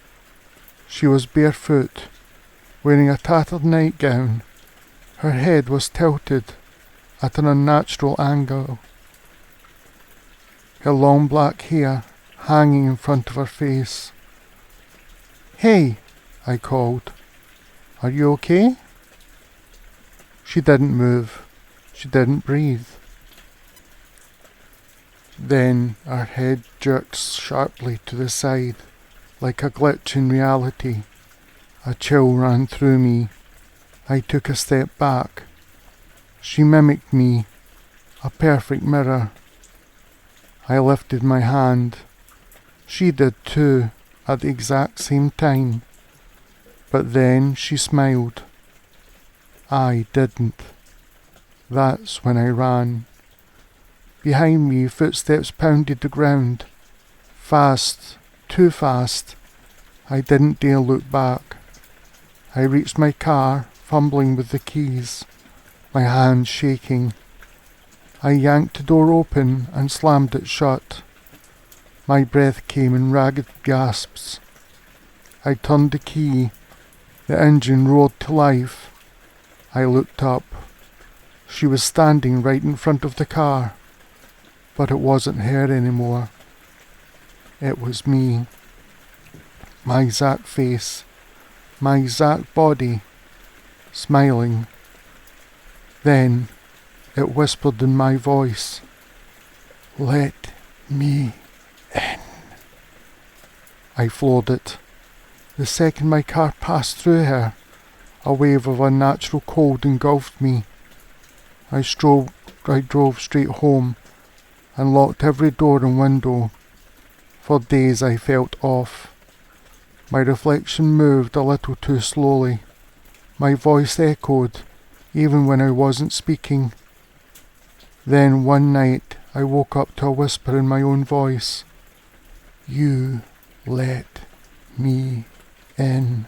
She was barefoot, wearing a tattered nightgown. Her head was tilted at an unnatural angle, her long black hair hanging in front of her face. "Hey," I called. "Are you okay?" She didn't move. She didn't breathe. Then her head jerked sharply to the side, like a glitch in reality. A chill ran through me. I took a step back. She mimicked me, a perfect mirror. I lifted my hand. She did too, at the exact same time. But then she smiled. I didn't. That's when I ran. Behind me, footsteps pounded the ground. Fast, too fast. I didn't dare look back. I reached my car, fumbling with the keys, my hands shaking. I yanked the door open and slammed it shut. My breath came in ragged gasps. I turned the key. The engine roared to life. I looked up. She was standing right in front of the car. But it wasn't her anymore. It was me. My exact face, my exact body, smiling. Then it whispered in my voice, "Let me in." I floored it. The second my car passed through her, a wave of unnatural cold engulfed me. I drove straight home and locked every door and window. For days I felt off. My reflection moved a little too slowly. My voice echoed, even when I wasn't speaking. Then one night I woke up to a whisper in my own voice. "You let me in."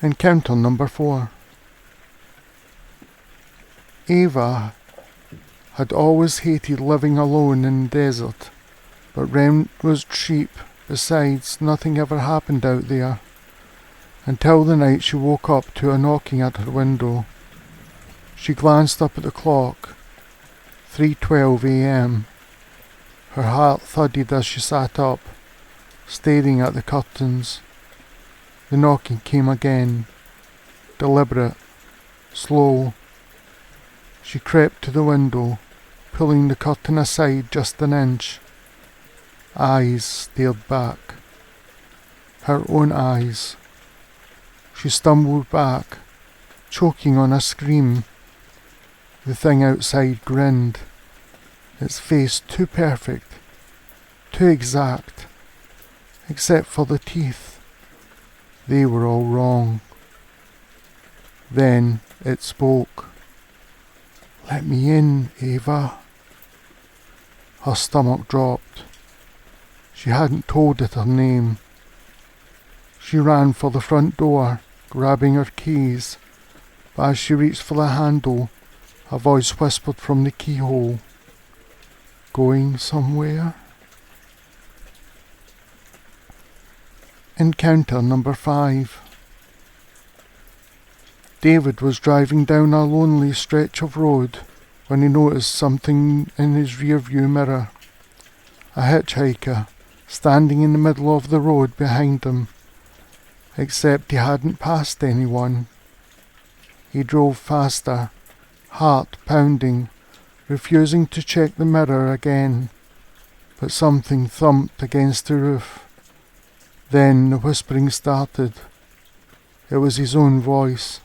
Encounter number 4. Ava had always hated living alone in the desert, but rent was cheap. Besides, nothing ever happened out there, until the night she woke up to a knocking at her window. She glanced up at the clock. 3:12 a.m. Her heart thudded as she sat up, staring at the curtains. The knocking came again, deliberate, slow. She crept to the window, pulling the curtain aside just an inch. Eyes stared back. Her own eyes. She stumbled back, choking on a scream. The thing outside grinned, its face too perfect, too exact, except for the teeth. They were all wrong. Then it spoke. "Let me in, Ava." Her stomach dropped. She hadn't told it her name. She ran for the front door, grabbing her keys, but as she reached for the handle, a voice whispered from the keyhole, "Going somewhere?" Encounter number 5. David was driving down a lonely stretch of road when he noticed something in his rear-view mirror. A hitchhiker standing in the middle of the road behind him, except he hadn't passed anyone. He drove faster, heart pounding, refusing to check the mirror again, but something thumped against the roof. Then the whispering started. It was his own voice,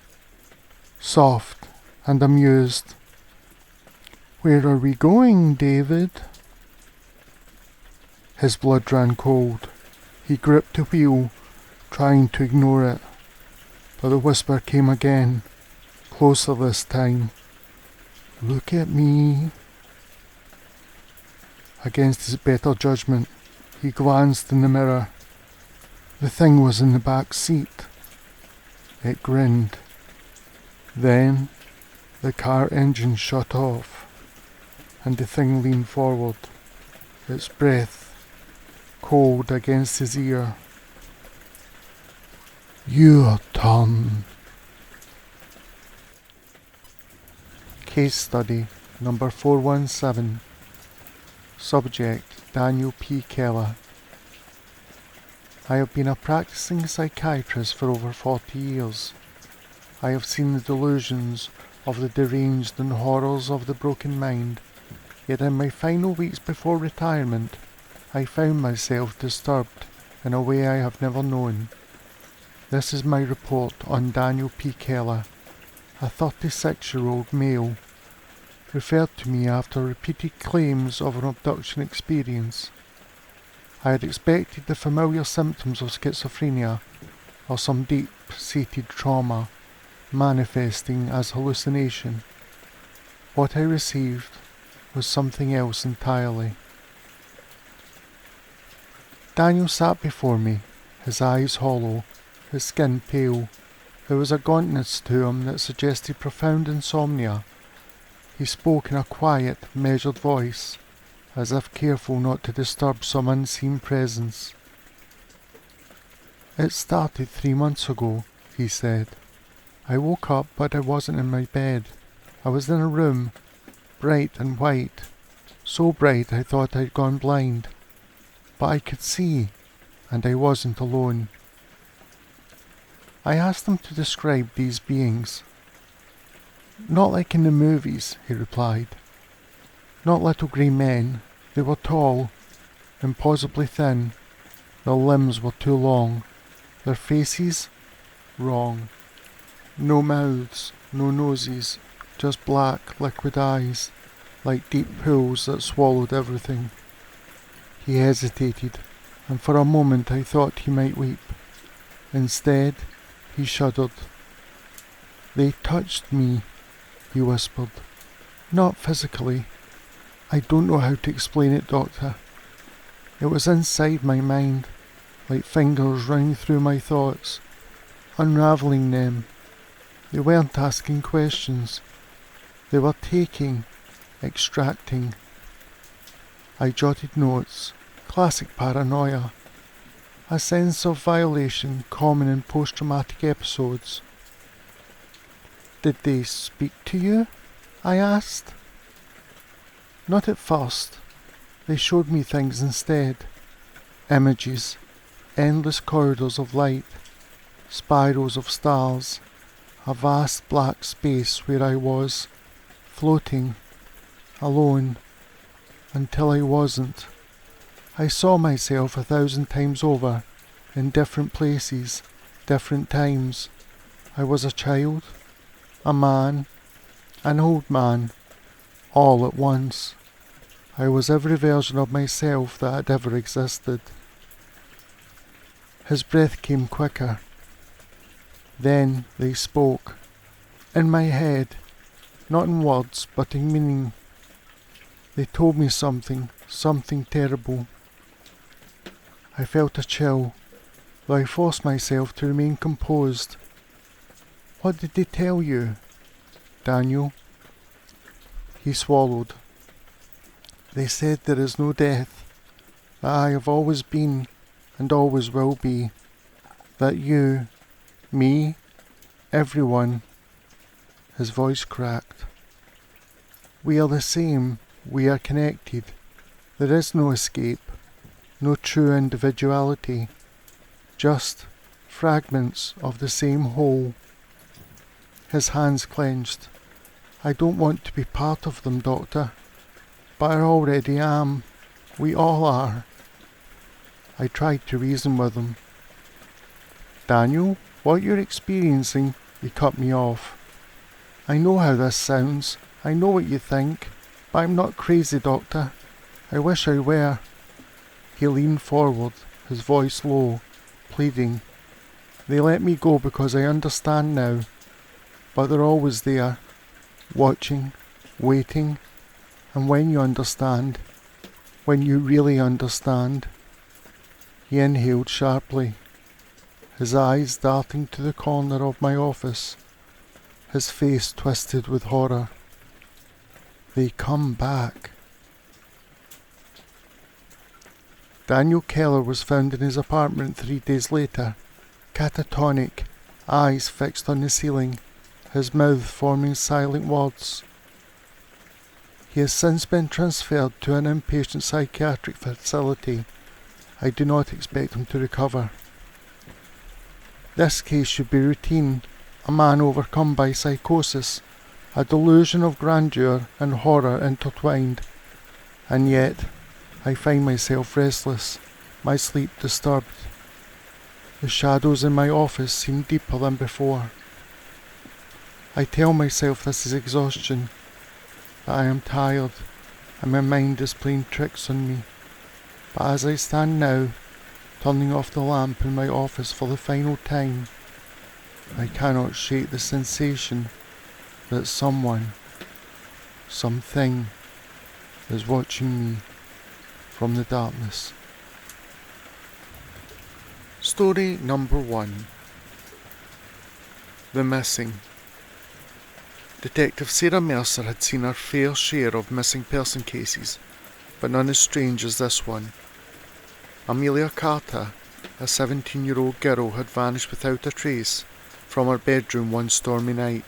soft and amused. "Where are we going, David?" His blood ran cold. He gripped the wheel, trying to ignore it, but the whisper came again, closer this time. "Look at me." Against his better judgment, he glanced in the mirror. The thing was in the back seat. It grinned. Then the car engine shut off, and the thing leaned forward, its breath cold against his ear. "Your turn." Case study number 417. Subject Daniel P. Keller. I have been a practicing psychiatrist for over 40 years. I have seen the delusions of the deranged and horrors of the broken mind, yet in my final weeks before retirement, I found myself disturbed in a way I have never known. This is my report on Daniel P. Keller, a 36-year-old male, referred to me after repeated claims of an abduction experience. I had expected the familiar symptoms of schizophrenia or some deep-seated trauma manifesting as hallucination. What I received was something else entirely. Daniel sat before me, his eyes hollow, his skin pale. There was a gauntness to him that suggested profound insomnia. He spoke in a quiet, measured voice, as if careful not to disturb some unseen presence. "It started 3 months ago," he said. "I woke up, but I wasn't in my bed. I was in a room, bright and white, so bright I thought I'd gone blind. But I could see, and I wasn't alone." I asked him to describe these beings. "Not like in the movies," he replied. "Not little grey men. They were tall, impossibly thin. Their limbs were too long. Their faces? Wrong. No mouths, no noses, just black, liquid eyes, like deep pools that swallowed everything." He hesitated, and for a moment I thought he might weep. Instead, he shuddered. "They touched me," he whispered. "Not physically. I don't know how to explain it, Doctor. It was inside my mind, like fingers running through my thoughts, unravelling them. They weren't asking questions. They were taking, extracting." I jotted notes. Classic paranoia. A sense of violation common in post-traumatic episodes. "Did they speak to you?" I asked. "Not at first. They showed me things instead. Images, endless corridors of light, spirals of stars, a vast black space where I was, floating, alone, until I wasn't. I saw myself 1,000 times over, in different places, different times. I was a child, a man, an old man, all at once. I was every version of myself that had ever existed. His breath came quicker. Then they spoke. In my head, not in words, but in meaning. They told me something terrible. I felt a chill, though I forced myself to remain composed. What did they tell you, Daniel? He swallowed. They said there is no death, that I have always been and always will be, that you, me, everyone. His voice cracked. We are the same, we are connected. There is no escape, no true individuality, just fragments of the same whole. His hands clenched. I don't want to be part of them, Doctor, but I already am. We all are. I tried to reason with him. Daniel, what you're experiencing, he cut me off. I know how this sounds. I know what you think, but I'm not crazy, Doctor. I wish I were. He leaned forward, his voice low, pleading. They let me go because I understand now, but they're always there, watching, waiting, and when you understand, when you really understand. He inhaled sharply, his eyes darting to the corner of my office, his face twisted with horror. They come back. Daniel Keller was found in his apartment 3 days later, catatonic, eyes fixed on the ceiling, his mouth forming silent words. He has since been transferred to an inpatient psychiatric facility. I do not expect him to recover. This case should be routine, a man overcome by psychosis, a delusion of grandeur and horror intertwined. And yet, I find myself restless, my sleep disturbed. The shadows in my office seem deeper than before. I tell myself this is exhaustion, that I am tired, and my mind is playing tricks on me. But as I stand now, turning off the lamp in my office for the final time, I cannot shake the sensation that someone, something, is watching me from the darkness. Story number 1. The Missing. Detective Sarah Mercer had seen her fair share of missing person cases, but none as strange as this one. Amelia Carter, a 17-year-old girl, had vanished without a trace from her bedroom one stormy night.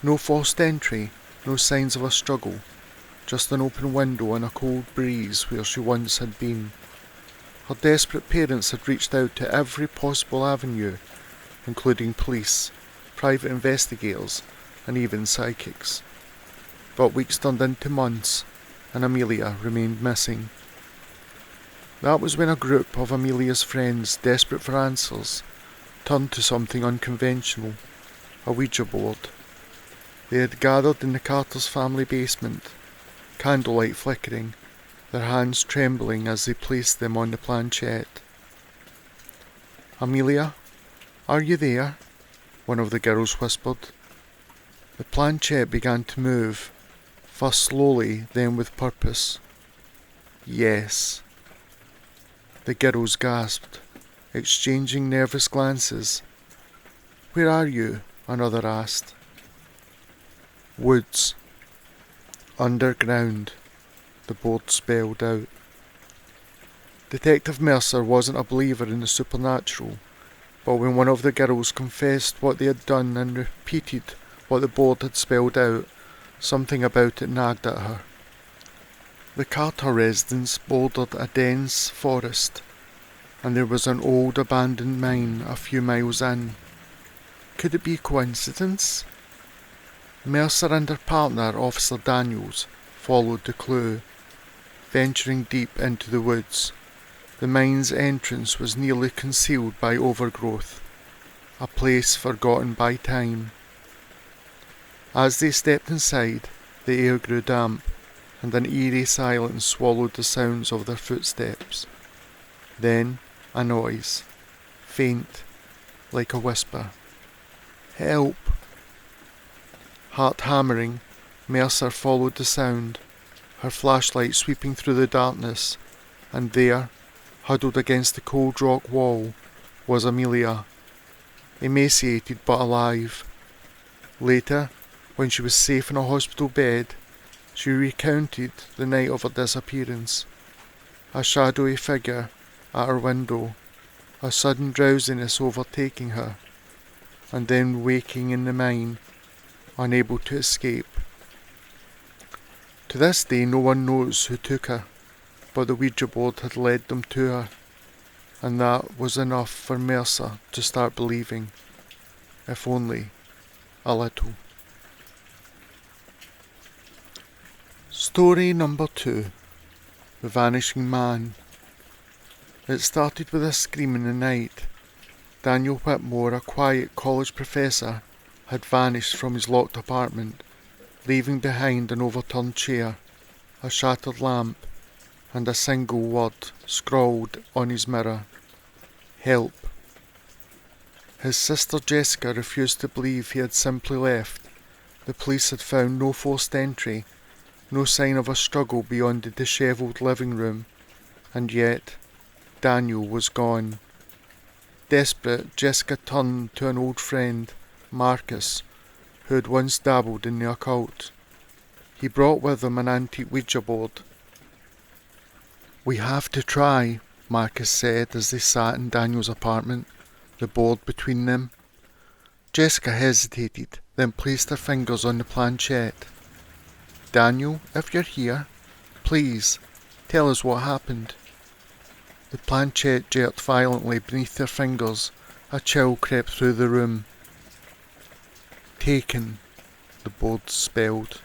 No forced entry, no signs of a struggle, just an open window and a cold breeze where she once had been. Her desperate parents had reached out to every possible avenue, including police, private investigators, and even psychics. But weeks turned into months, and Amelia remained missing. That was when a group of Amelia's friends, desperate for answers, turned to something unconventional, a Ouija board. They had gathered in the Carter's family basement, candlelight flickering, their hands trembling as they placed them on the planchette. "Amelia, are you there?" one of the girls whispered. The planchette began to move, first slowly, then with purpose. "Yes." The girls gasped, exchanging nervous glances. "Where are you?" another asked. "Woods. Underground," the board spelled out. Detective Mercer wasn't a believer in the supernatural, but when one of the girls confessed what they had done and repeated what the board had spelled out, something about it nagged at her. The Carter residence bordered a dense forest, and there was an old abandoned mine a few miles in. Could it be coincidence? Mercer and her partner, Officer Daniels, followed the clue, venturing deep into the woods. The mine's entrance was nearly concealed by overgrowth, a place forgotten by time. As they stepped inside, the air grew damp, and an eerie silence swallowed the sounds of their footsteps. Then a noise, faint, like a whisper. "Help!" Heart hammering, Mercer followed the sound, her flashlight sweeping through the darkness, and there, huddled against the cold rock wall, was Amelia, emaciated but alive. Later, when she was safe in a hospital bed, she recounted the night of her disappearance. A shadowy figure at her window, a sudden drowsiness overtaking her, and then waking in the mine, unable to escape. To this day no one knows who took her, but the Ouija board had led them to her, and that was enough for Mercer to start believing, if only a little. Story number 2. The Vanishing Man. It started with a scream in the night. Daniel Whitmore, a quiet college professor, had vanished from his locked apartment, leaving behind an overturned chair, a shattered lamp, and a single word scrawled on his mirror: "Help." His sister Jessica refused to believe he had simply left. The police had found no forced entry, no sign of a struggle beyond the dishevelled living room, and yet Daniel was gone. Desperate, Jessica turned to an old friend, Marcus, who had once dabbled in the occult. He brought with him an antique Ouija board. "We have to try," Marcus said as they sat in Daniel's apartment, the board between them. Jessica hesitated, then placed her fingers on the planchette. "Daniel, if you're here, please, tell us what happened." The planchette jerked violently beneath their fingers. A chill crept through the room. "Taken," the board spelled.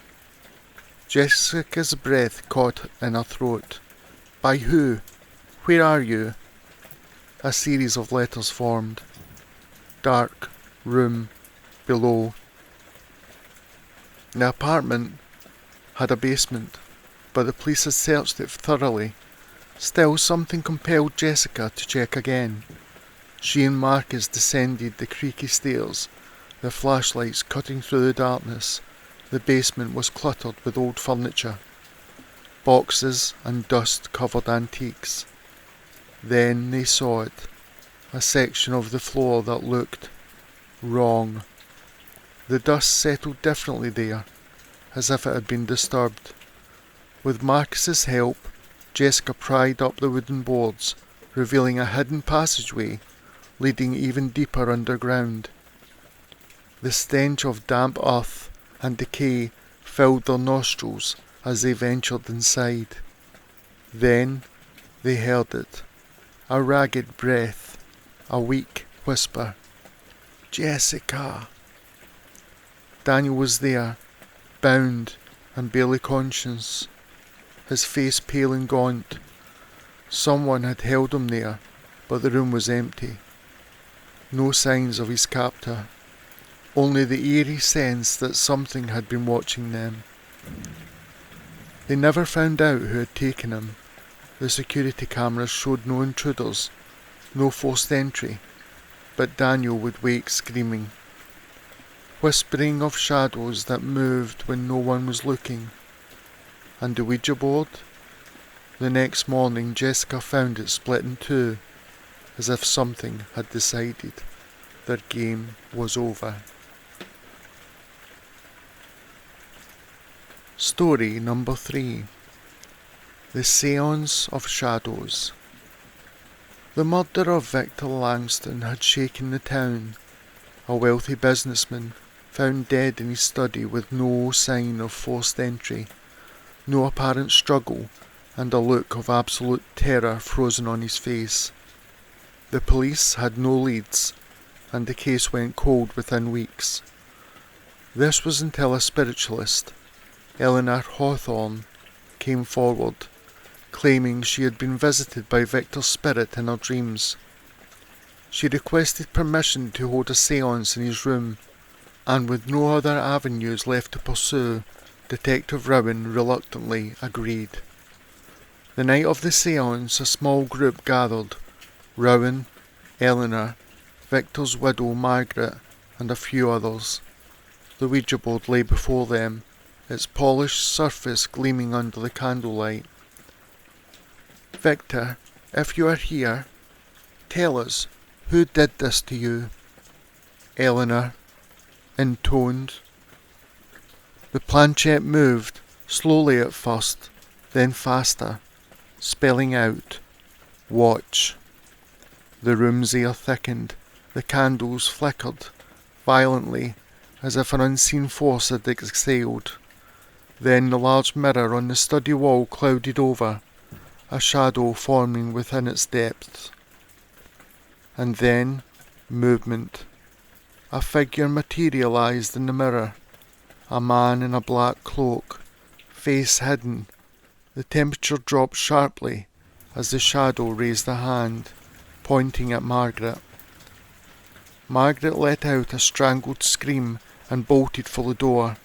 Jessica's breath caught in her throat. "By who? Where are you?" A series of letters formed. "Dark room below." The apartment had a basement, but the police had searched it thoroughly. Still, something compelled Jessica to check again. She and Marcus descended the creaky stairs, their flashlights cutting through the darkness. The basement was cluttered with old furniture, boxes and dust-covered antiques. Then they saw it, a section of the floor that looked wrong. The dust settled differently there, as if it had been disturbed. With Marcus's help, Jessica pried up the wooden boards, revealing a hidden passageway leading even deeper underground. The stench of damp earth and decay filled their nostrils as they ventured inside. Then they heard it, a ragged breath, a weak whisper. "Jessica." Daniel was there, bound and barely conscious, his face pale and gaunt. Someone had held him there, but the room was empty. No signs of his captor, only the eerie sense that something had been watching them. They never found out who had taken him. The security cameras showed no intruders, no forced entry, but Daniel would wake screaming, whispering of shadows that moved when no one was looking. And the Ouija board? The next morning Jessica found it split in two, as if something had decided their game was over. Story number 3. The Seance of Shadows. The murder of Victor Langston had shaken the town. A wealthy businessman, found dead in his study with no sign of forced entry. no apparent struggle, and a look of absolute terror frozen on his face. The police had no leads, and the case went cold within weeks. This was until a spiritualist, Eleanor Hawthorne, came forward, claiming she had been visited by Victor's spirit in her dreams. She requested permission to hold a séance in his room, and with no other avenues left to pursue, Detective Rowan reluctantly agreed. The night of the séance, a small group gathered: Rowan, Eleanor, Victor's widow Margaret, and a few others. The Ouija board lay before them, its polished surface gleaming under the candlelight. "Victor, if you are here, tell us, who did this to you?" Eleanor intoned. The planchette moved, slowly at first, then faster, spelling out, "Watch." The room's air thickened, the candles flickered violently, as if an unseen force had exhaled. Then the large mirror on the study wall clouded over, a shadow forming within its depths. And then, movement. A figure materialized in the mirror, a man in a black cloak, face hidden. The temperature dropped sharply as the shadow raised a hand, pointing at Margaret. Margaret let out a strangled scream and bolted for the door,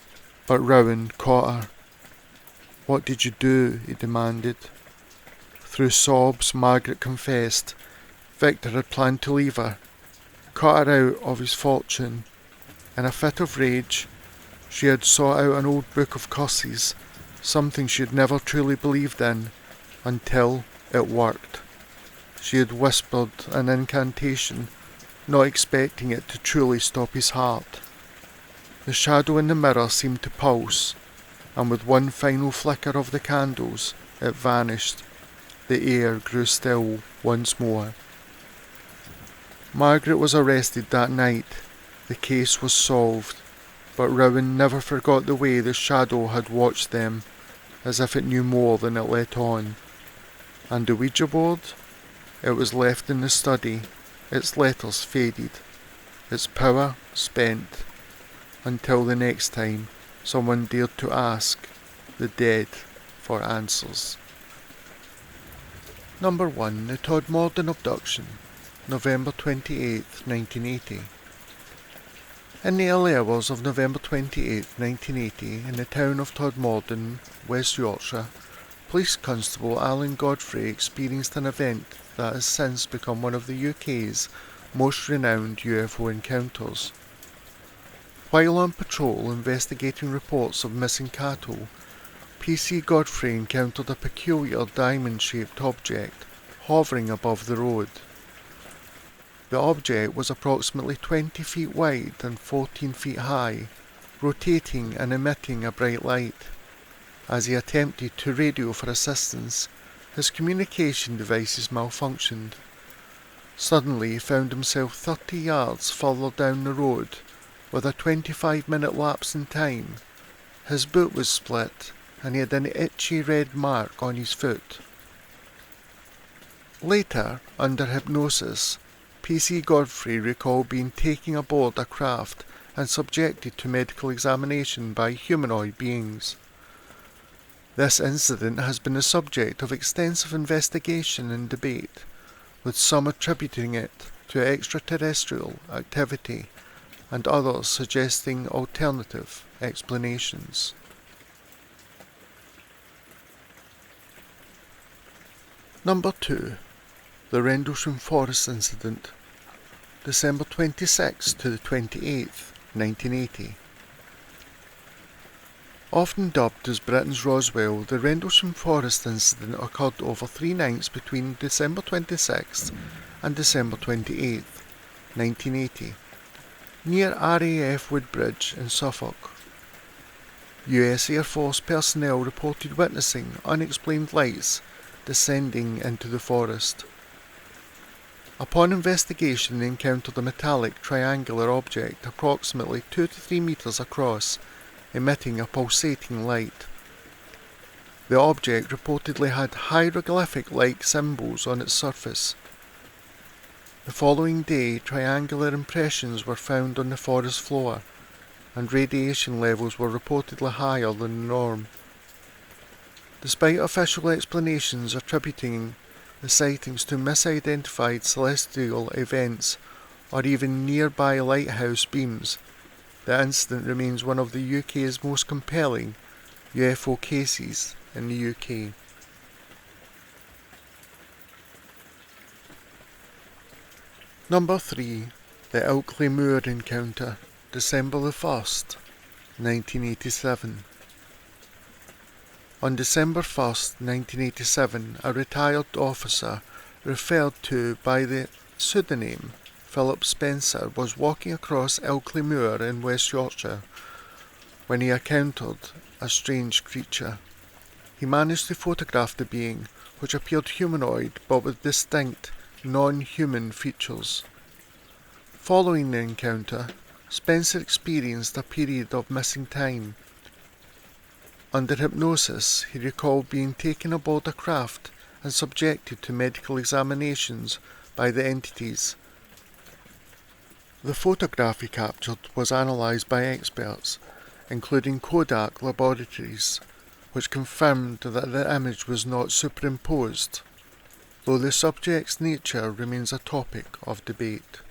but Rowan caught her. "What did you do?" he demanded. Through sobs, Margaret confessed Victor had planned to leave her, cut her out of his fortune. In a fit of rage, she had sought out an old book of curses, something she had never truly believed in, until it worked. She had whispered an incantation, not expecting it to truly stop his heart. The shadow in the mirror seemed to pulse, and with one final flicker of the candles, it vanished. The air grew still once more. Margaret was arrested that night. The case was solved, but Rowan never forgot the way the shadow had watched them, as if it knew more than it let on. And the Ouija board? It was left in the study, its letters faded, its power spent, until the next time someone dared to ask the dead for answers. Number 1. The Todmorden Abduction, November 28, 1980. In the early hours of November 28, 1980, in the town of Todmorden, West Yorkshire, Police Constable Alan Godfrey experienced an event that has since become one of the UK's most renowned UFO encounters. While on patrol investigating reports of missing cattle, PC Godfrey encountered a peculiar diamond-shaped object hovering above the road. The object was approximately 20 feet wide and 14 feet high, rotating and emitting a bright light. As he attempted to radio for assistance, his communication devices malfunctioned. Suddenly he found himself 30 yards further down the road, with a 25-minute lapse in time. His boot was split, and he had an itchy red mark on his foot. Later, under hypnosis, PC Godfrey recalled being taken aboard a craft and subjected to medical examination by humanoid beings. This incident has been the subject of extensive investigation and debate, with some attributing it to extraterrestrial activity and others suggesting alternative explanations. Number 2. The Rendlesham Forest Incident, December 26 to the 28th, 1980. Often dubbed as Britain's Roswell, the Rendlesham Forest Incident occurred over 3 nights between December 26th and December 28th, 1980, near RAF Woodbridge in Suffolk. US Air Force personnel reported witnessing unexplained lights descending into the forest. Upon investigation, they encountered a metallic triangular object approximately 2 to 3 meters across, emitting a pulsating light. The object reportedly had hieroglyphic-like symbols on its surface. The following day, triangular impressions were found on the forest floor, and radiation levels were reportedly higher than the norm. Despite official explanations attributing the sightings to misidentified celestial events or even nearby lighthouse beams, the incident remains one of the UK's most compelling UFO cases in the UK. Number 3. The Ilkley Moor Encounter, December the 1st, 1987. On December 1st, 1987, a retired officer referred to by the pseudonym Philip Spencer was walking across Ilkley Moor in West Yorkshire when he encountered a strange creature. He managed to photograph the being, which appeared humanoid but with distinct non-human features. Following the encounter, Spencer experienced a period of missing time. Under hypnosis, he recalled being taken aboard a craft and subjected to medical examinations by the entities. The photograph he captured was analysed by experts, including Kodak Laboratories, which confirmed that the image was not superimposed, though the subject's nature remains a topic of debate.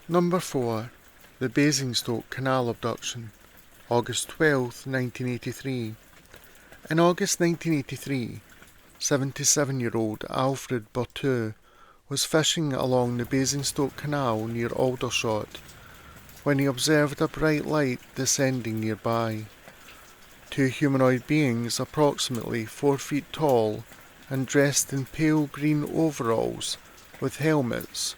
Number 4. The Basingstoke Canal Abduction, August 12, 1983. In August 1983, 77-year-old Alfred Berthoud was fishing along the Basingstoke Canal near Aldershot when he observed a bright light descending nearby. Two humanoid beings approximately 4 feet tall and dressed in pale green overalls with helmets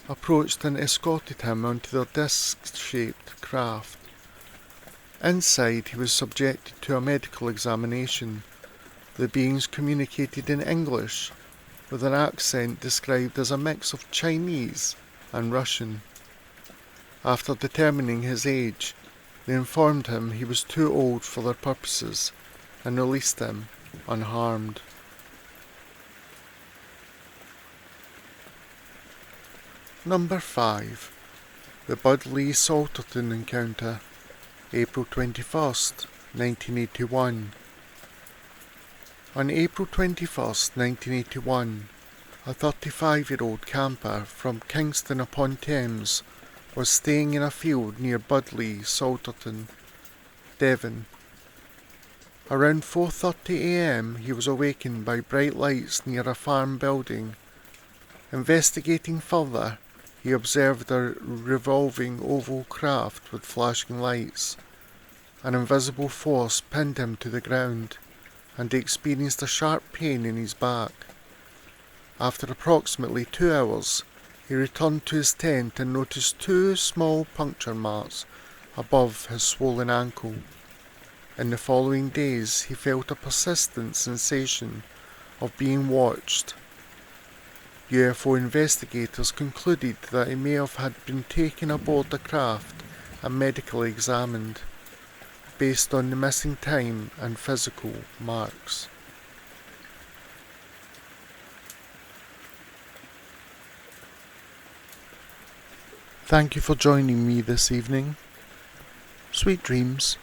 approached and escorted him onto their disc-shaped craft. Inside, he was subjected to a medical examination. The beings communicated in English, with an accent described as a mix of Chinese and Russian. After determining his age, they informed him he was too old for their purposes and released him unharmed. Number 5. The Budleigh Salterton Encounter, April 21st, 1981. On April 21st, 1981, a 35-year-old camper from Kingston upon Thames was staying in a field near Budleigh, Salterton, Devon. Around 4:30 a.m. he was awakened by bright lights near a farm building. Investigating further, he observed a revolving oval craft with flashing lights. An invisible force pinned him to the ground, and he experienced a sharp pain in his back. After approximately 2 hours, he returned to his tent and noticed 2 small puncture marks above his swollen ankle. In the following days, he felt a persistent sensation of being watched. UFO investigators concluded that he may have had been taken aboard the craft and medically examined, based on the missing time and physical marks. Thank you for joining me this evening. Sweet dreams.